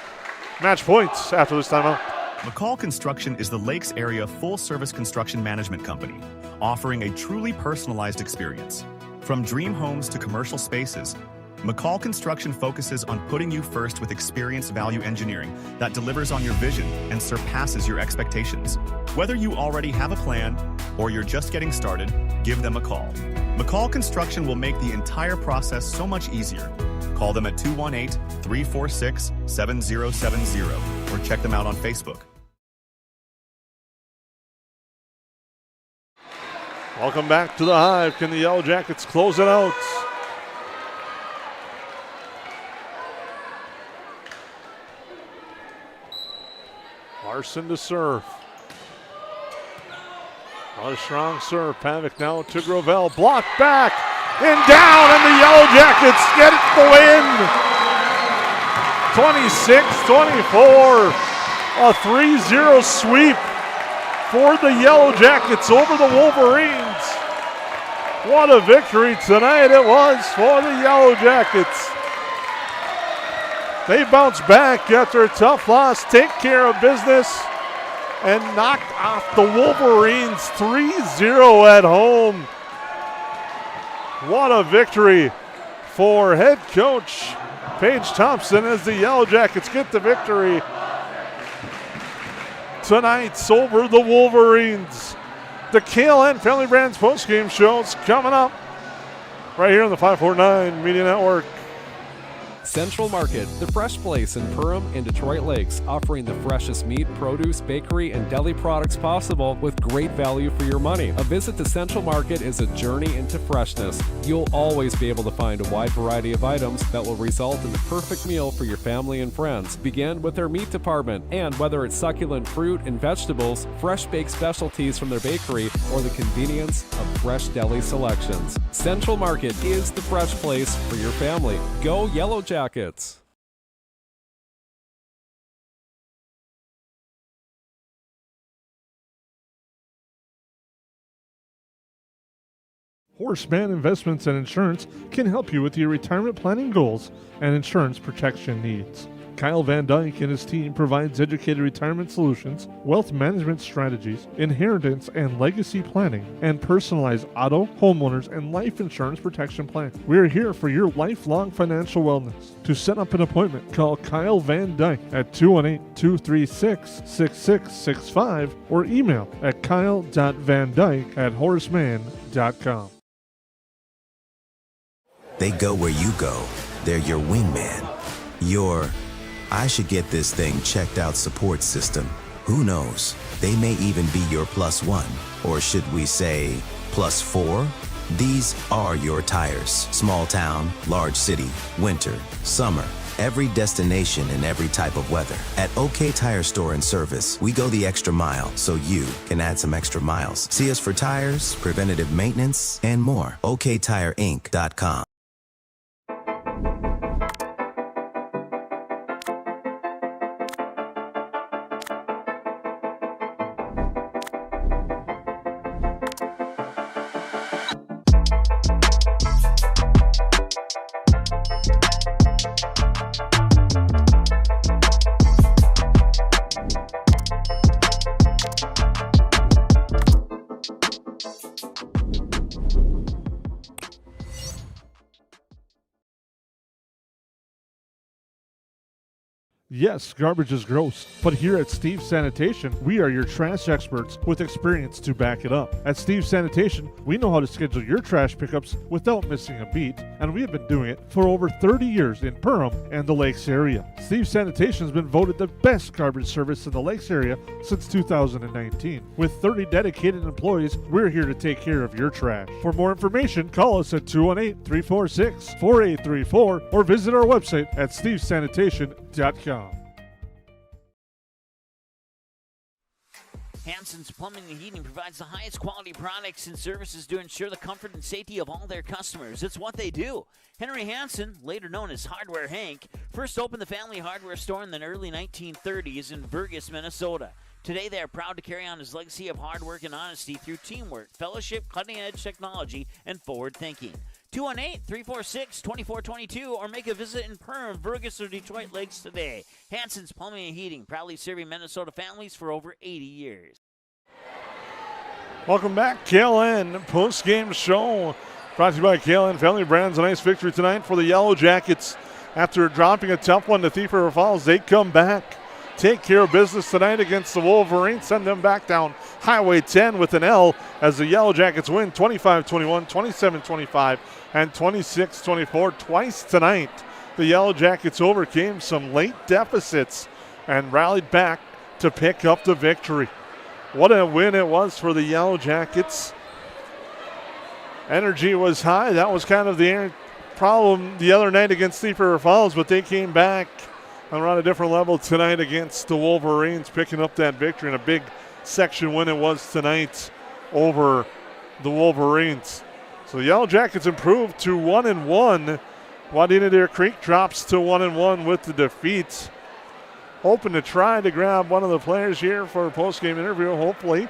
match points after this timeout. McCall Construction is the Lakes area full-service construction management company, offering a truly personalized experience. From dream homes to commercial spaces, McCall Construction focuses on putting you first with experienced value engineering that delivers on your vision and surpasses your expectations. Whether you already have a plan or you're just getting started, give them a call. McCall Construction will make the entire process so much easier. Call them at 218-346-7070 or check them out on Facebook. Welcome back to the Hive. Can the Yellow Jackets close it out? Larson to serve. A strong serve. Pavic now to Gravel. Blocked back and down, and the Yellow Jackets get it the win. 26-24. A 3-0 sweep for the Yellow Jackets over the Wolverines. What a victory tonight it was for the Yellow Jackets. They bounce back after a tough loss, take care of business, and knocked off the Wolverines 3-0 at home. What a victory for head coach Paige Thompson as the Yellow Jackets get the victory tonight over the Wolverines. The KLN Family Brands postgame show's coming up right here on the 549 Media Network. Central Market, the fresh place in Perham and Detroit Lakes, offering the freshest meat, produce, bakery, and deli products possible with great value for your money. A visit to Central Market is a journey into freshness. You'll always be able to find a wide variety of items that will result in the perfect meal for your family and friends. Begin with their meat department, and whether it's succulent fruit and vegetables, fresh baked specialties from their bakery, or the convenience of fresh deli selections. Central Market is the fresh place for your family. Go Yellow Jackets. Horseman Investments and Insurance can help you with your retirement planning goals and insurance protection needs. Kyle Van Dyke and his team provides educated retirement solutions, wealth management strategies, inheritance and legacy planning, and personalized auto, homeowners, and life insurance protection plans. We are here for your lifelong financial wellness. To set up an appointment, call Kyle Van Dyke at 218-236-6665 or email at kyle.vandyke@horseman.com. They go where you go. They're your wingman. Your I should get this thing checked out support system. Who knows? They may even be your +1, or should we say +4? These are your tires. Small town, large city, winter, summer, every destination and every type of weather. At OK Tire Store and Service, we go the extra mile so you can add some extra miles. See us for tires, preventative maintenance, and more. OKTireInc.com. Yes, garbage is gross, but here at Steve's Sanitation, we are your trash experts with experience to back it up. At Steve's Sanitation, we know how to schedule your trash pickups without missing a beat, and we have been doing it for over 30 years in Perham and the Lakes area. Steve's Sanitation has been voted the best garbage service in the Lakes area since 2019. With 30 dedicated employees, we're here to take care of your trash. For more information, call us at 218-346-4834 or visit our website at stevesanitation.com. Hansen's Plumbing and Heating provides the highest quality products and services to ensure the comfort and safety of all their customers. It's what they do. Henry Hansen, later known as Hardware Hank, first opened the family hardware store in the early 1930s in Burgess, Minnesota. Today, they are proud to carry on his legacy of hard work and honesty through teamwork, fellowship, cutting-edge technology, and forward thinking. 218-346-2422 or make a visit in Perham, Fergus, or Detroit Lakes today. Hanson's Plumbing and Heating, proudly serving Minnesota families for over 80 years. Welcome back, KLN post-game show brought to you by KLN Family Brands. A nice victory tonight for the Yellowjackets. After dropping a tough one to Thief River Falls, they come back, take care of business tonight against the Wolverines, send them back down Highway 10 with an L as the Yellowjackets win 25-21, 27-25, and 26-24 twice tonight. The Yellowjackets overcame some late deficits and rallied back to pick up the victory. What a win it was for the Yellowjackets. Energy was high. That was kind of the problem the other night against Thief River Falls, but they came back and were on a different level tonight against the Wolverines, picking up that victory in a big section win it was tonight over the Wolverines. So the Yellowjackets improved to 1-1. Wadena-Deer Creek drops to 1-1 with the defeat. Hoping to try to grab one of the players here for a post-game interview, hopefully,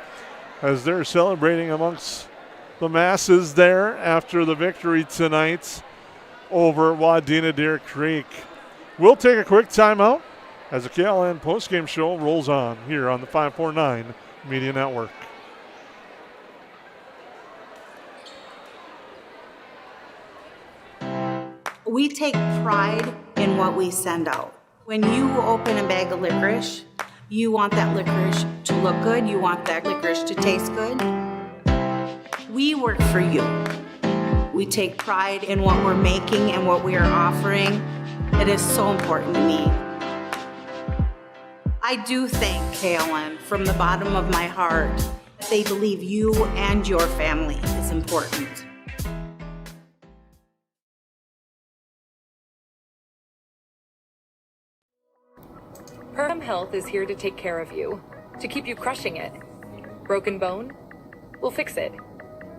as they're celebrating amongst the masses there after the victory tonight over Wadena-Deer Creek. We'll take a quick timeout as the KLN postgame show rolls on here on the 549 Media Network. We take pride in what we send out. When you open a bag of licorice, you want that licorice to look good, you want that licorice to taste good. We work for you. We take pride in what we're making and what we are offering. It is so important to me. I do thank KLN from the bottom of my heart. They believe you and your family is important. Perham Health is here to take care of you, to keep you crushing it. Broken bone? We'll fix it.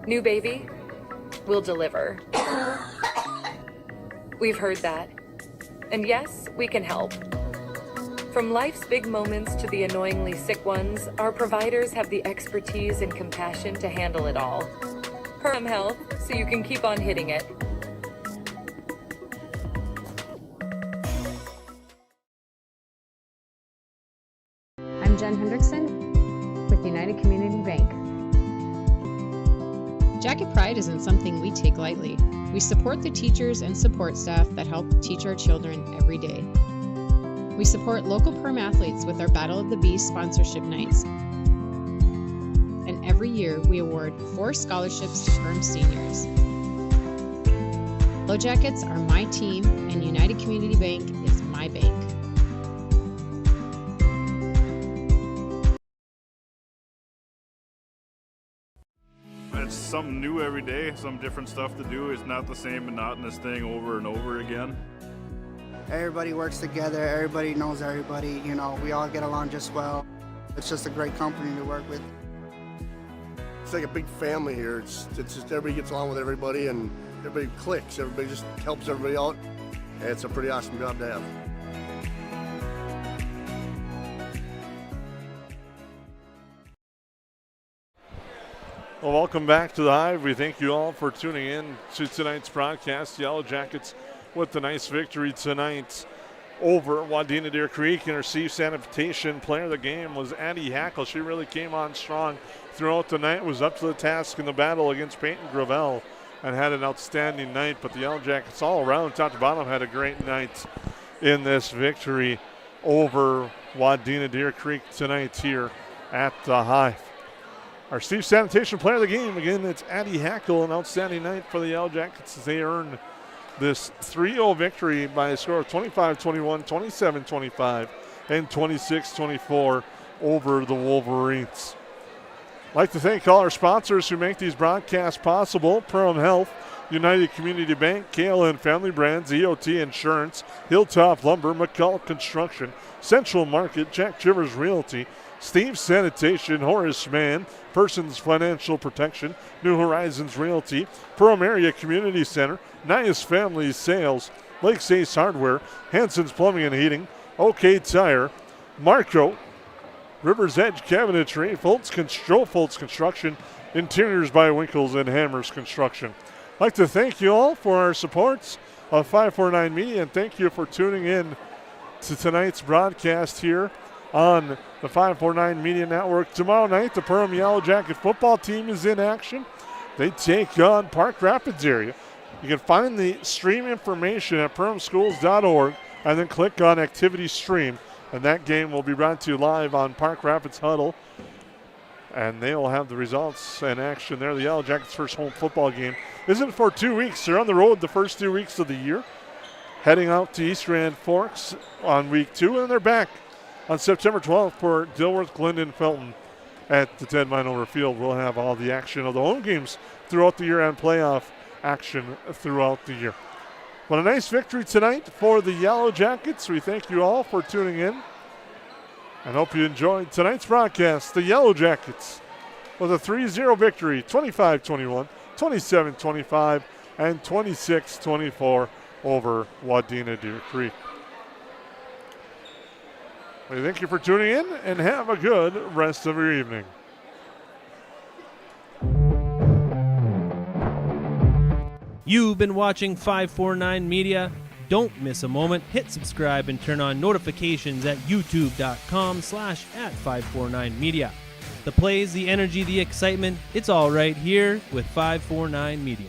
New baby? We'll deliver. We've heard that. And yes, we can help. From life's big moments to the annoyingly sick ones, our providers have the expertise and compassion to handle it all. Perham Health, so you can keep on hitting it. I'm Jen Hendrickson with United Community Bank. Jacket Pride isn't something we take lightly. We support the teachers and support staff that help teach our children every day. We support local Perm athletes with our Battle of the Beast sponsorship nights. And every year we award 4 scholarships to Perm seniors. Yellowjackets are my team and United Community Bank is my bank. It's something new every day, some different stuff to do. It's not the same monotonous thing over and over again. Everybody works together, everybody knows everybody, you know, we all get along just well. It's just a great company to work with. It's like a big family here. It's just everybody gets along with everybody and everybody clicks. Everybody just helps everybody out. And it's a pretty awesome job to have. Well, welcome back to the Hive. We thank you all for tuning in to tonight's broadcast. Yellowjackets with the nice victory tonight over Wadena-Deer Creek. And our Steve Sanitation player of the game was Addie Hackle. She really came on strong throughout the night, was up to the task in the battle against Peyton Gravel and had an outstanding night. But the Yellowjackets all around, top to bottom, had a great night in this victory over Wadena-Deer Creek tonight here at the Hive. Our Steve Sanitation player of the game, again, it's Addie Hackle, an outstanding night for the Yellowjackets as they earn this 3-0 victory by a score of 25-21, 27-25, and 26-24 over the Wolverines. I'd like to thank all our sponsors who make these broadcasts possible: Perham Health, United Community Bank, KLN Family Brands, EOT Insurance, Hilltop Lumber, McCullough Construction, Central Market, Jack Chivers Realty, Steve Sanitation, Horace Mann, Persons Financial Protection, New Horizons Realty, Perham Area Community Center, Nias Family Sales, Lakes Ace Hardware, Hanson's Plumbing and Heating, OK Tire, Marco, River's Edge Cabinetry, Foltz Construction, Interiors by Winkles, and Hammers Construction. I'd like to thank you all for our supports of 549 Media, and thank you for tuning in to tonight's broadcast here on the 549 Media Network. Tomorrow night, the Perham Yellowjacket football team is in action. They take on Park Rapids area. You can find the stream information at perhamschools.org and then click on Activity Stream, and that game will be brought to you live on Park Rapids Huddle. And they will have the results and action there. The Yellowjackets' first home football game isn't for 2 weeks. They're on the road the first 2 weeks of the year, heading out to East Grand Forks on week 2, and they're back on September 12th for Dilworth, Glendon, Felton at the 10 Mine Over Field. We'll have all the action of the home games throughout the year and playoff action throughout the year. But a nice victory tonight for the Yellowjackets. We thank you all for tuning in and hope you enjoyed tonight's broadcast. The Yellowjackets with a 3-0 victory, 25-21, 27-25, and 26-24 over Wadena-Deer Creek. We thank you for tuning in and have a good rest of your evening. You've been watching 549 Media. Don't miss a moment. Hit subscribe and turn on notifications at youtube.com/@549media. The plays, the energy, the excitement, it's all right here with 549 Media.